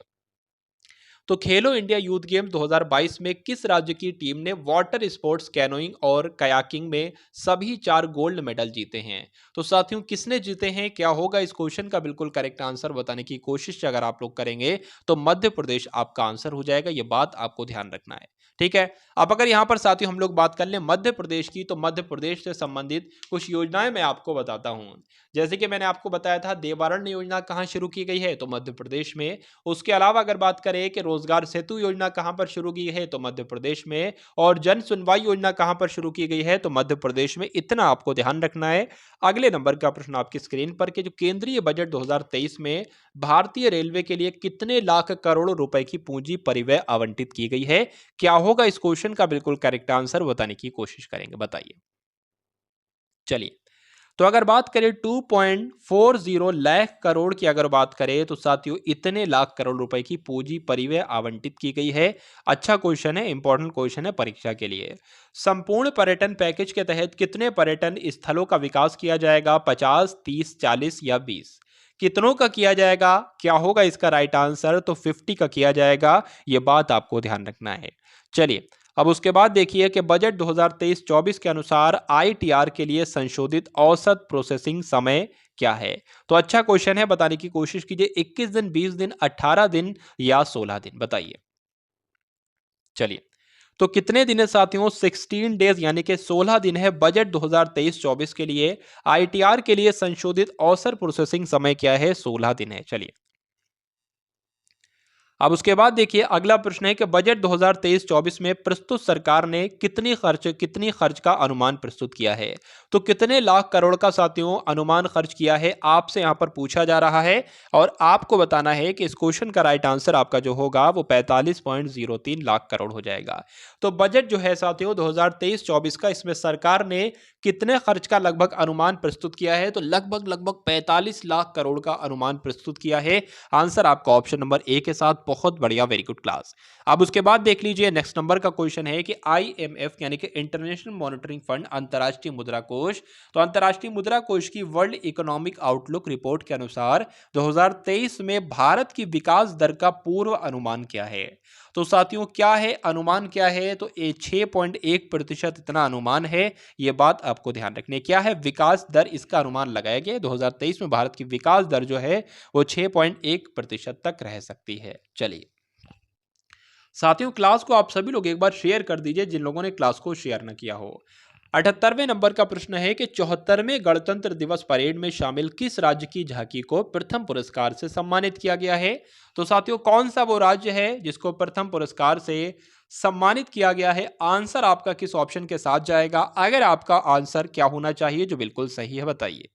तो खेलो इंडिया यूथ गेम 2022 में किस राज्य की टीम ने वाटर स्पोर्ट्स, कैनोइंग और कयाकिंग में सभी 4 गोल्ड मेडल जीते हैं? तो साथियों किसने जीते हैं, क्या होगा इस क्वेश्चन का बिल्कुल करेक्ट आंसर बताने की कोशिश अगर आप लोग करेंगे तो मध्य प्रदेश आपका आंसर हो जाएगा। ये बात आपको ध्यान रखना है, ठीक है। अब अगर यहां पर साथियों हम लोग बात कर लें मध्य प्रदेश की, तो मध्य प्रदेश से संबंधित कुछ योजनाएं मैं आपको बताता हूं। जैसे कि मैंने आपको बताया था देवारण्य योजना कहां शुरू की गई है, तो मध्य प्रदेश में। उसके अलावा अगर बात करें कि रोजगार सेतु योजना कहां पर शुरू की है, तो मध्य प्रदेश में। और जन सुनवाई योजना कहां पर शुरू की गई है, तो मध्य प्रदेश में। इतना आपको ध्यान रखना है। अगले नंबर का प्रश्न आपकी स्क्रीन पर कि जो केंद्रीय बजट 2023 में भारतीय रेलवे के लिए कितने लाख करोड़ रुपए की पूंजी परिव्यय आवंटित की गई है? क्या होगा इस क्वेश्चन का बिल्कुल करेक्ट आंसर बताने की कोशिश करेंगे, बताइए। चलिए, तो अगर बात करें 2.40 लाख करोड़ की अगर बात करें, तो साथियों इतने लाख करोड़ रुपए की पूंजी परिव्यय आवंटित की गई है। अच्छा क्वेश्चन है, इंपॉर्टेंट क्वेश्चन है परीक्षा के लिए। संपूर्ण पर्यटन पैकेज के तहत कितने पर्यटन स्थलों का विकास किया जाएगा? 50, 30, 40 या 20? कितनों का किया जाएगा? क्या होगा इसका राइट आंसर? तो 50 का किया जाएगा। यह बात आपको ध्यान रखना है। चलिए, अब उसके बाद देखिए कि बजट 2023-24 के अनुसार आईटीआर के लिए संशोधित औसत प्रोसेसिंग समय क्या है? तो अच्छा क्वेश्चन है, बताने की कोशिश कीजिए। 21 दिन, 20 दिन, 18 दिन या 16 दिन, बताइए। चलिए, तो कितने दिन है साथियों? 16 डेज, यानी कि 16 दिन है बजट 2023-24 के लिए। आईटीआर के लिए संशोधित औसत प्रोसेसिंग समय क्या है? 16 दिन है। चलिए, अब उसके बाद देखिए अगला प्रश्न है कि बजट 2023-24 में प्रस्तुत सरकार ने कितनी खर्च का अनुमान प्रस्तुत किया है? तो कितने लाख करोड़ का साथियों अनुमान खर्च किया है, आपसे यहां पर पूछा जा रहा है। और आपको बताना है कि इस क्वेश्चन का राइट आंसर आपका जो होगा वो 45.03 लाख करोड़ हो जाएगा। तो बजट जो है साथियों 2023-24 का, इसमें सरकार ने कितने खर्च का लगभग अनुमान प्रस्तुत किया है? तो लगभग 45 लाख करोड़ का अनुमान प्रस्तुत किया है। आंसर आपका ऑप्शन नंबर ए के साथ। बहुत बढ़िया, वेरी गुड क्लास। अब उसके बाद देख लीजिए नेक्स्ट नंबर का क्वेश्चन है कि आईएमएफ यानी कि इंटरनेशनल मॉनिटरिंग फंड, अंतर्राष्ट्रीय मुद्रा कोष, तो अंतर्राष्ट्रीय मुद्रा कोष की वर्ल्ड इकोनॉमिक आउटलुक रिपोर्ट के अनुसार 2023 में भारत की विकास दर का पूर्व अनुमान क्या है? तो साथियों क्या है अनुमान, क्या है? तो 6.1% इतना अनुमान है। यह बात आपको ध्यान रखनी है। क्या है? विकास दर, इसका अनुमान लगाया गया 2023 में भारत की विकास दर जो है वो 6.1% तक रह सकती है। चलिए साथियों, क्लास को आप सभी लोग एक बार शेयर कर दीजिए जिन लोगों ने क्लास को शेयर न किया हो। 78वें नंबर का प्रश्न है कि 74वें गणतंत्र दिवस परेड में शामिल किस राज्य की झांकी को प्रथम पुरस्कार से सम्मानित किया गया है? तो साथियों कौन सा वो राज्य है जिसको प्रथम पुरस्कार से सम्मानित किया गया है? आंसर आपका किस ऑप्शन के साथ जाएगा? अगर आपका आंसर क्या होना चाहिए जो बिल्कुल सही है, बताइए।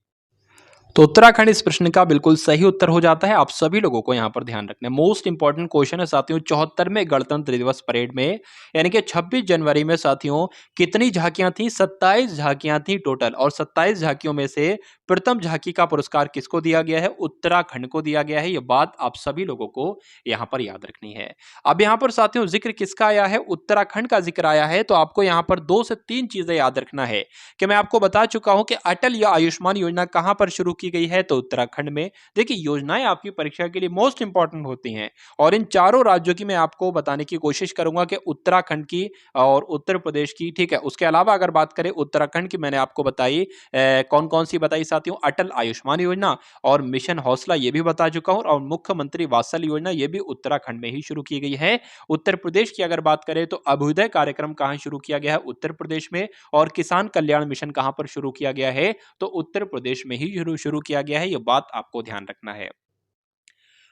तो उत्तराखंड इस प्रश्न का बिल्कुल सही उत्तर हो जाता है। आप सभी लोगों को यहां पर ध्यान रखना है, मोस्ट इंपॉर्टेंट क्वेश्चन है साथियों। 74वें गणतंत्र दिवस परेड में यानी कि 26 जनवरी में साथियों कितनी झांकियां थी? 27 झांकियां थी टोटल। और 27 झांकियों में से प्रथम झांकी का पुरस्कार किसको दिया गया है? उत्तराखंड को दिया गया है। यह बात आप सभी लोगों को यहां पर याद रखनी है। अब यहां पर साथियों जिक्र किसका आया है? उत्तराखंड का जिक्र आया है। तो आपको यहां पर 2 से 3 चीजें याद रखना है कि मैं आपको बता चुका हूं कि अटल या आयुष्मान योजना कहां पर शुरू की गई है? तो उत्तराखंड में। देखिए, योजनाएं आपकी परीक्षा के लिए मोस्ट इंपॉर्टेंट होती हैं और इन चारों राज्यों की मैं आपको बताने की कोशिश करूंगा कि उत्तराखंड की और उत्तर प्रदेश की, ठीक है। उसके अलावा अगर बात करें उत्तराखंड की, मैंने आपको बताई कौन कौन सी बताई साथियों, अटल आयुष्मान योजना और मिशन हौसला ये भी बता चुका हूं, और मुख्यमंत्री वात्सल योजना ये भी उत्तराखंड में ही शुरू की गई है। उत्तर प्रदेश की अगर बात करें तो अभ्युदय कार्यक्रम कहां शुरू किया गया है? उत्तर प्रदेश में। और किसान कल्याण मिशन कहां पर शुरू किया गया है? तो उत्तर प्रदेश में ही शुरू शुरू किया गया है। यह बात आपको ध्यान रखना है।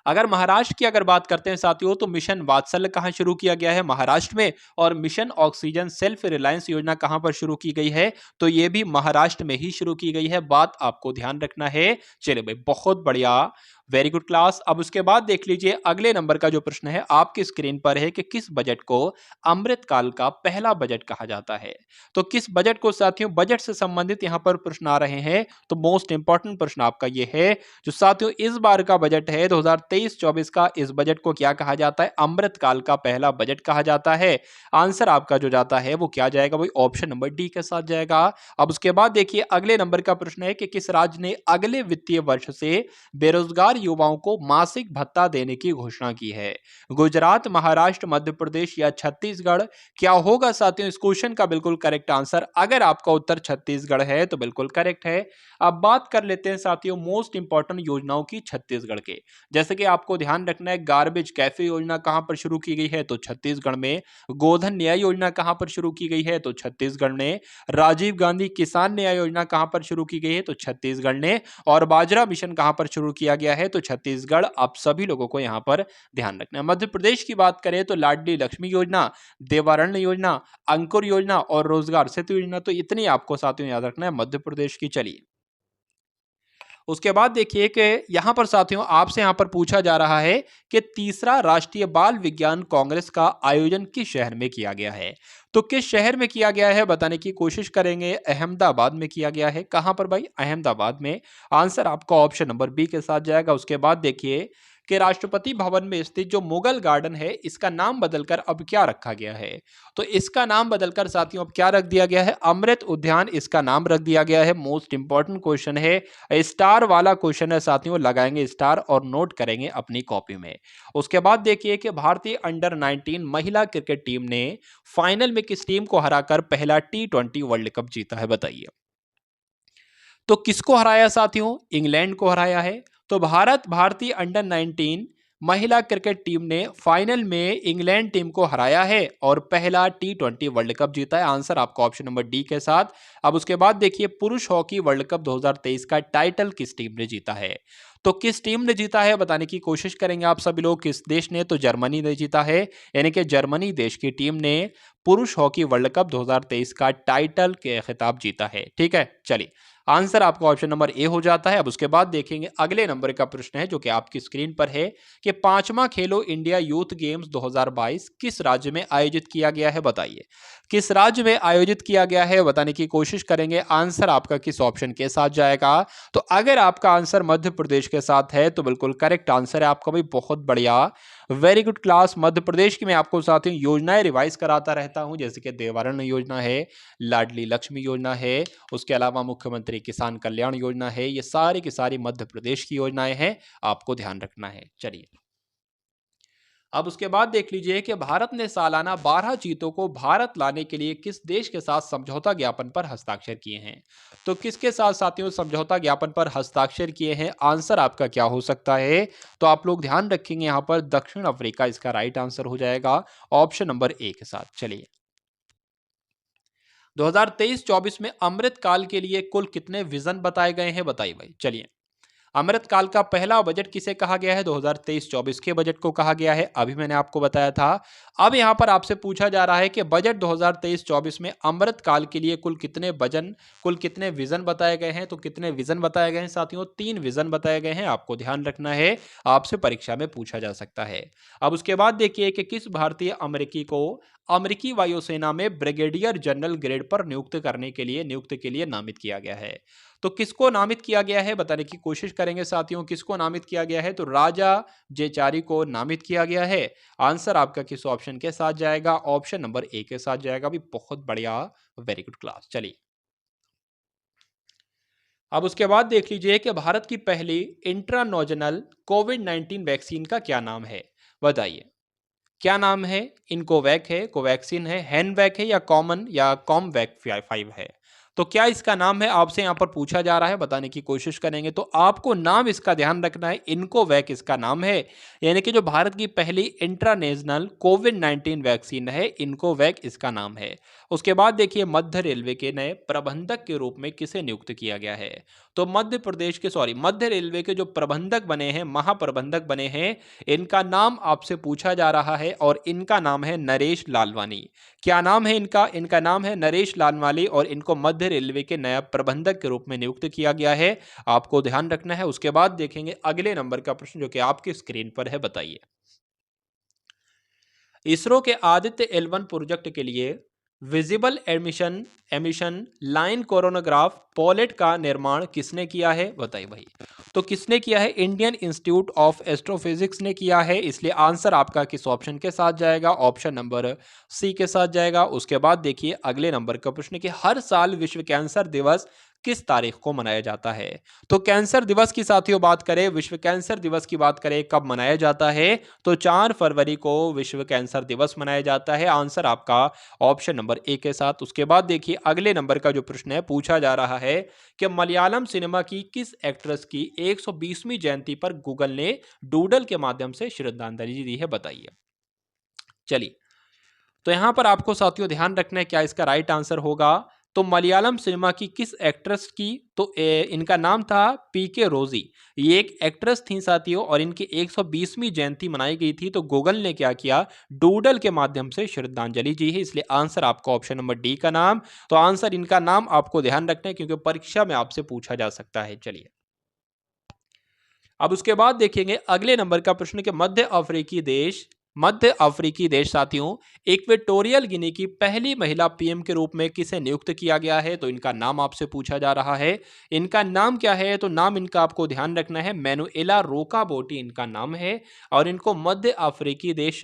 अगर महाराष्ट्र की अगर बात करते हैं साथियों, तो मिशन वात्सल्य कहां शुरू किया गया है? महाराष्ट्र में। और मिशन ऑक्सीजन सेल्फ रिलायंस योजना कहां पर शुरू की गई है? तो यह भी महाराष्ट्र में ही शुरू की गई है। बात आपको ध्यान रखना है। चलिए भाई, बहुत बढ़िया, वेरी गुड क्लास। अब उसके बाद देख लीजिए अगले नंबर का जो प्रश्न है आपकी स्क्रीन पर है कि किस बजट को अमृतकाल का पहला बजट कहा जाता है? तो किस बजट को साथियों, बजट से संबंधित यहां पर प्रश्न आ रहे हैं। तो मोस्ट इंपॉर्टेंट प्रश्न आपका यह है जो साथियों इस बार का बजट है 2023-24 का, इस बजट को क्या कहा जाता है? अमृतकाल का पहला बजट कहा जाता है। आंसर आपका जो जाता है वो क्या जाएगा भाई? ऑप्शन नंबर डी के साथ जाएगा। अब उसके बाद देखिए अगले नंबर का प्रश्न है कि किस राज्य ने अगले वित्तीय वर्ष से बेरोजगार युवाओं को मासिक भत्ता देने की घोषणा की है? गुजरात, महाराष्ट्र, मध्य प्रदेश या छत्तीसगढ़? क्या होगा साथियों इस क्वेश्चन का बिल्कुल करेक्ट आंसर? अगर आपका उत्तर छत्तीसगढ़ है तो बिल्कुल करेक्ट है। अब बात कर लेते हैं साथियों मोस्ट इंपॉर्टेंट योजनाओं की छत्तीसगढ़ के। जैसे कि आपको ध्यान रखना है, गार्बेज कैफे योजना कहां पर शुरू की गई है? तो छत्तीसगढ़ में। गोधन न्याय योजना कहां पर शुरू की गई है? तो छत्तीसगढ़ ने। राजीव गांधी किसान न्याय योजना कहां पर शुरू की गई है? तो छत्तीसगढ़ ने। और बाजरा मिशन कहां पर शुरू किया गया है? तो छत्तीसगढ़। आप सभी लोगों को यहां पर ध्यान रखना है। मध्य प्रदेश की बात करें तो लाडली लक्ष्मी योजना, देवारण्य योजना, अंकुर योजना और रोजगार सेतु योजना। तो इतनी आपको साथियों याद रखना है मध्य प्रदेश की। चलिए उसके बाद देखिए कि यहां पर साथियों आपसे यहां पर पूछा जा रहा है कि तीसरा राष्ट्रीय बाल विज्ञान कांग्रेस का आयोजन किस शहर में किया गया है? तो किस शहर में किया गया है बताने की कोशिश करेंगे। अहमदाबाद में किया गया है। कहां पर भाई? अहमदाबाद में। आंसर आपका ऑप्शन नंबर बी के साथ जाएगा। उसके बाद देखिए कि राष्ट्रपति भवन में स्थित जो मुगल गार्डन है इसका नाम बदलकर अब क्या रखा गया है? तो इसका नाम बदलकर साथियों अब क्या रख दिया गया है? अमृत उद्यान इसका नाम रख दिया गया है। मोस्ट इंपॉर्टेंट क्वेश्चन है, स्टार वाला क्वेश्चन है साथियों, लगाएंगे स्टार और नोट करेंगे अपनी कॉपी में। उसके बाद देखिए कि भारतीय अंडर 19 महिला क्रिकेट टीम ने फाइनल में किस टीम को हराकर पहला T20 वर्ल्ड कप जीता है? बताइए। तो किसको हराया साथियों? इंग्लैंड को हराया है। तो भारतीय अंडर 19 महिला क्रिकेट टीम ने फाइनल में इंग्लैंड टीम को हराया है और पहला T20 वर्ल्ड कप जीता है। आंसर आपका ऑप्शन नंबर डी के साथ। अब उसके बाद देखिए पुरुष हॉकी वर्ल्ड कप 2023 का टाइटल किस टीम ने जीता है? तो किस टीम ने जीता है बताने की कोशिश करेंगे आप सभी लोग। किस देश ने? तो जर्मनी ने जीता है। यानी कि जर्मनी देश की टीम ने पुरुष हॉकी वर्ल्ड कप 2023 का टाइटल के खिताब जीता है। ठीक है, चलिए आंसर आपका ऑप्शन नंबर ए हो जाता है। अब उसके बाद देखेंगे अगले नंबर का प्रश्न है जो कि आपकी स्क्रीन पर है कि पांचवा खेलो इंडिया यूथ गेम्स 2022 किस राज्य में आयोजित किया गया है? बताइए किस राज्य में आयोजित किया गया है बताने की कोशिश करेंगे। आंसर आपका किस ऑप्शन के साथ जाएगा? तो अगर आपका आंसर मध्य प्रदेश के साथ है तो बिल्कुल करेक्ट आंसर है आपका भाई, बहुत बढ़िया, very good class. Madhya Pradesh की मैं आपको साथियों योजनाएं रिवाइज कराता रहता हूं, जैसे कि देवारण्य योजना है, लाडली लक्ष्मी योजना है, उसके अलावा मुख्यमंत्री किसान कल्याण योजना है। ये सारी की सारी मध्य प्रदेश की योजनाएं हैं, आपको ध्यान रखना है। चलिए अब उसके बाद देख लीजिए कि भारत ने सालाना 12 चीतों को भारत लाने के लिए किस देश के साथ समझौता ज्ञापन पर हस्ताक्षर किए हैं? तो किसके साथ साथियों समझौता ज्ञापन पर हस्ताक्षर किए हैं? आंसर आपका क्या हो सकता है? तो आप लोग ध्यान रखेंगे यहां पर दक्षिण अफ्रीका इसका राइट आंसर हो जाएगा, ऑप्शन नंबर ए के साथ। चलिए 2023-24 में अमृतकाल के लिए कुल कितने विजन बताए गए हैं? बताइए भाई। चलिए अमृतकाल का पहला बजट किसे कहा गया है? 2023-24 के बजट को कहा गया है, अभी मैंने आपको बताया था। अब यहां पर आपसे पूछा जा रहा है कि बजट 2023-24 में अमृतकाल के लिए कुल कितने विजन बताए गए हैं? तो कितने विजन बताए गए हैं साथियों? 3 विजन बताए गए हैं, आपको ध्यान रखना है, आपसे परीक्षा में पूछा जा सकता है। अब उसके बाद देखिए कि किस भारतीय अमेरिकी को अमेरिकी वायुसेना में ब्रिगेडियर जनरल ग्रेड पर नियुक्त के लिए नामित किया गया है? तो किसको नामित किया गया है बताने की कोशिश करेंगे साथियों। किसको नामित किया गया है? तो राजा जेचारी को नामित किया गया है। आंसर आपका किस ऑप्शन के साथ जाएगा? ऑप्शन नंबर ए के साथ जाएगा भी, बहुत बढ़िया, वेरी गुड क्लास। चलिए अब उसके बाद देख लीजिए कि भारत की पहली इंट्रानोजनल कोविड-19 वैक्सीन का क्या नाम है? बताइए। क्या नाम है? इनकोवैक है, कोवैक्सीन है, हैनवैक है या कॉमन या कॉमवैक 5 है। तो क्या इसका नाम है? आपसे यहाँ पर पूछा जा रहा है, बताने की कोशिश करेंगे। तो आपको नाम इसका ध्यान रखना है, इनकोवैक इसका नाम है। यानी कि जो भारत की पहली इंट्रानेशनल कोविड-19 वैक्सीन है, इनकोवैक इसका नाम है। उसके बाद देखिए मध्य रेलवे के नए प्रबंधक के रूप में किसे नियुक्त किया गया है? तो मध्य रेलवे के जो प्रबंधक बने हैं, महाप्रबंधक बने हैं, इनका नाम आपसे पूछा जा रहा है और इनका नाम है नरेश लालवानी। क्या नाम है इनका? इनका नाम है नरेश लालवानी और इनको मध्य रेलवे के नया प्रबंधक के रूप में नियुक्त किया गया है। आपको ध्यान रखना है। उसके बाद देखेंगे अगले नंबर का प्रश्न जो कि आपकी स्क्रीन पर है, बताइए। इसरो के आदित्य L1 प्रोजेक्ट के लिए visible emission emission line coronagraph पॉलेट का निर्माण किसने किया है? बताइए भाई। तो किसने किया है? इंडियन इंस्टीट्यूट ऑफ एस्ट्रोफिजिक्स ने किया है। इसलिए आंसर आपका किस ऑप्शन के साथ जाएगा? ऑप्शन नंबर सी के साथ जाएगा। उसके बाद देखिए अगले नंबर का प्रश्न कि हर साल विश्व कैंसर दिवस किस तारीख को मनाया जाता है? तो कैंसर दिवस की साथियों बात करें, विश्व कैंसर दिवस की बात करें, कब मनाया जाता है? तो 4 फरवरी को विश्व कैंसर दिवस मनाया जाता है। आंसर आपका ऑप्शन नंबर ए के साथ। उसके बाद देखिए अगले नंबर का जो प्रश्न है, पूछा जा रहा है कि मलयालम सिनेमा की किस एक्ट्रेस की 120वीं जयंती पर गूगल ने डूडल के माध्यम से श्रद्धांजलि दी है? बताइए। चलिए, तो यहां पर आपको साथियों ध्यान रखना है, क्या इसका राइट आंसर होगा? तो मलयालम सिनेमा की किस एक्ट्रेस की? तो इनका नाम था पीके रोजी। ये एक एक्ट्रेस थी साथियों और इनकी 120वीं जयंती मनाई गई थी। तो गूगल ने क्या किया? डूडल के माध्यम से श्रद्धांजलि दी है। इसलिए आंसर आपका ऑप्शन नंबर डी का नाम। तो आंसर इनका नाम आपको ध्यान रखना है क्योंकि परीक्षा में आपसे पूछा जा सकता है। चलिए, अब उसके बाद देखेंगे अगले नंबर का प्रश्न कि मध्य अफ्रीकी देश साथियों इक्वेटोरियल गिनी की पहली महिला पीएम के रूप में किसे नियुक्त किया गया है? तो इनका नाम आपसे पूछा जा रहा है। इनका नाम क्या है? तो नाम इनका आपको ध्यान रखना है, मैनुएला रोकाबोटी इनका नाम है और इनको मध्य अफ्रीकी देश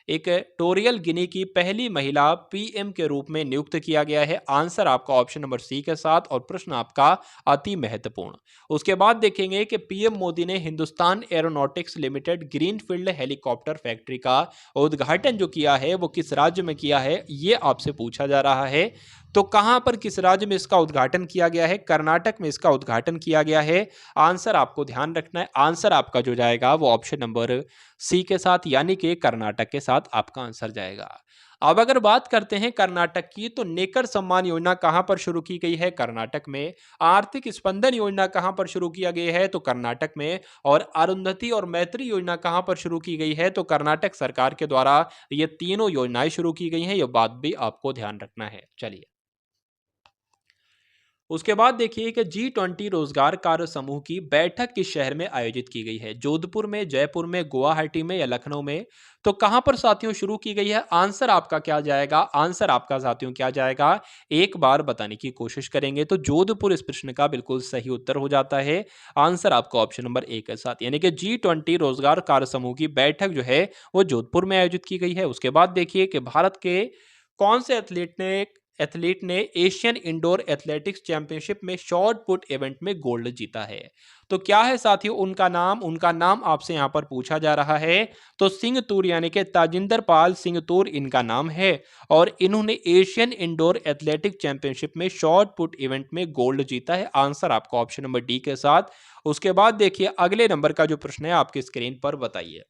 इक्वेटोरियल गिनी की पहली महिला पीएम के रूप में नियुक्त किया गया है। आंसर आपका ऑप्शन नंबर सी के साथ और प्रश्न आपका अति महत्वपूर्ण। उसके बाद देखेंगे कि पीएम मोदी ने Hindustan aeronautics limited greenfield helicopter factory का उद्घाटन जो किया है वो किस राज्य में किया है? ये आपसे पूछा जा रहा है। तो कहां पर, किस राज्य में इसका उद्घाटन किया गया है? कर्नाटक में इसका उद्घाटन किया गया है। आंसर आपको ध्यान रखना है, आंसर आपका जो जाएगा वो ऑप्शन नंबर सी के साथ, यानी कि कर्नाटक के साथ आपका आंसर जाएगा। अब अगर बात करते हैं कर्नाटक की, तो नेकर सम्मान योजना कहां पर शुरू की गई है? कर्नाटक में। आर्थिक स्पंदन योजना कहां पर शुरू किया गया है? तो कर्नाटक में। और अरुंधति और मैत्री योजना कहां पर शुरू की गई है? तो कर्नाटक सरकार के द्वारा ये तीनों योजनाएं शुरू की गई हैं। ये बात भी आपको ध्यान रखना है। चलिए, उसके बाद देखिए कि G20 रोजगार कार्य समूह की बैठक किस शहर में आयोजित की गई है? जोधपुर में, जयपुर में, गुवाहाटी में या लखनऊ में? तो कहां पर साथियों शुरू की गई है? आंसर आपका क्या जाएगा? आंसर आपका साथियों क्या जाएगा? एक बार बताने की कोशिश करेंगे तो जोधपुर इस प्रश्न का बिल्कुल सही उत्तर हो जाता है। आंसर आपका ऑप्शन नंबर ए के साथ, यानी कि G20 रोजगार कार्य समूह की बैठक जो है वो जोधपुर में आयोजित की गई है। उसके बाद देखिए कि भारत के कौन से एथलीट ने एशियन इंडोर एथलेटिक्स चैंपियनशिप में शॉट पुट इवेंट में गोल्ड जीता है? तो क्या है साथियों उनका नाम आपसे यहां पर पूछा जा रहा है। तो सिंह तूर, यानी कि ताजिंदर पाल सिंह तूर इनका नाम है और इन्होंने एशियन इंडोर एथलेटिक चैंपियनशिप में शॉट पुट इवेंट में गोल्ड जीता है। आंसर आपका ऑप्शन नंबर डी के साथ। उसके बाद देखिए अगले नंबर का जो प्रश्न है आपकी स्क्रीन पर, बताइए।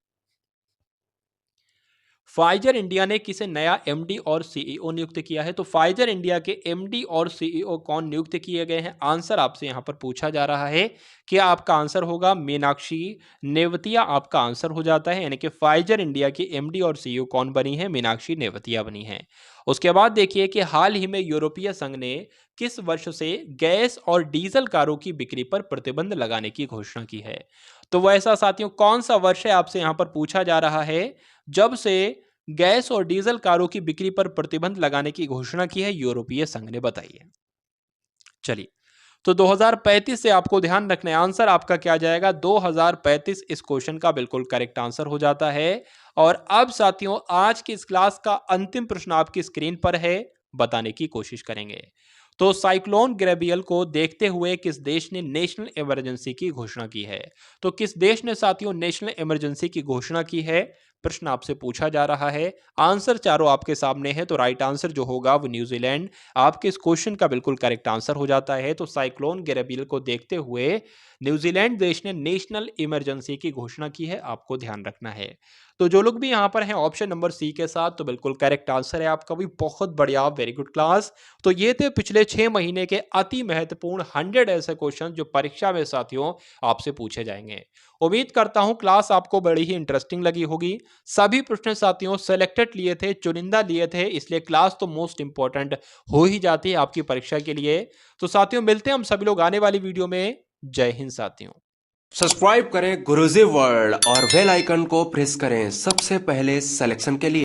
फाइजर इंडिया ने किसे नया एमडी और सीईओ नियुक्त किया है? तो फाइजर इंडिया के एमडी और सीईओ कौन नियुक्त किए गए हैं? आंसर आपसे यहां पर पूछा जा रहा है। क्या आपका आंसर होगा मीनाक्षी नेवतिया? आपका आंसर हो जाता है, यानी कि फाइजर इंडिया की एमडी और सीईओ कौन बनी है? मीनाक्षी नेवतिया बनी है। उसके बाद देखिए कि हाल ही में यूरोपीय संघ ने किस वर्ष से गैस और डीजल कारों की बिक्री पर प्रतिबंध लगाने की घोषणा की है? तो वैसा साथियों कौन सा वर्ष है आपसे यहां पर पूछा जा रहा है जब से गैस और डीजल कारों की बिक्री पर प्रतिबंध लगाने की घोषणा की है यूरोपीय संघ ने? बताइए। चलिए, तो 2035 से आपको ध्यान रखना है। आंसर आपका क्या जाएगा? 2035 इस क्वेश्चन का बिल्कुल करेक्ट आंसर हो जाता है। और अब साथियों आज की इस क्लास का अंतिम प्रश्न आपकी स्क्रीन पर है, बताने की कोशिश करेंगे। तो साइक्लोन ग्रेबियल को देखते हुए किस देश ने नेशनल इमरजेंसी की घोषणा की है? तो किस देश ने साथियों नेशनल इमरजेंसी की घोषणा की है? प्रश्न आपसे पूछा जा रहा है। आंसर चारों आपके सामने है, तो राइट आंसर जो होगा वो न्यूजीलैंड आपके इस क्वेश्चन का बिल्कुल करेक्ट आंसर हो जाता है। तो साइक्लोन ग्रेबियल को देखते हुए न्यूजीलैंड देश ने नेशनल इमरजेंसी की घोषणा की है, आपको ध्यान रखना है। तो जो लोग भी यहाँ पर हैं ऑप्शन नंबर सी के साथ, तो बिल्कुल करेक्ट आंसर है आपका भी। बहुत बढ़िया, वेरी गुड क्लास। तो ये थे पिछले 6 महीने के अति महत्वपूर्ण 100 ऐसे क्वेश्चन जो परीक्षा में साथियों आपसे पूछे जाएंगे। उम्मीद करता हूं क्लास आपको बड़ी ही इंटरेस्टिंग लगी होगी। सभी प्रश्न साथियों सेलेक्टेड लिए थे, चुनिंदा लिए थे, इसलिए क्लास तो मोस्ट इंपॉर्टेंट हो ही जाती है आपकी परीक्षा के लिए। तो साथियों मिलते हैं हम सभी लोग आने वाली वीडियो में। जय हिंद साथियों। सब्सक्राइब करें गुरुजी वर्ल्ड और बेल आइकन को प्रेस करें सबसे पहले सिलेक्शन के लिए।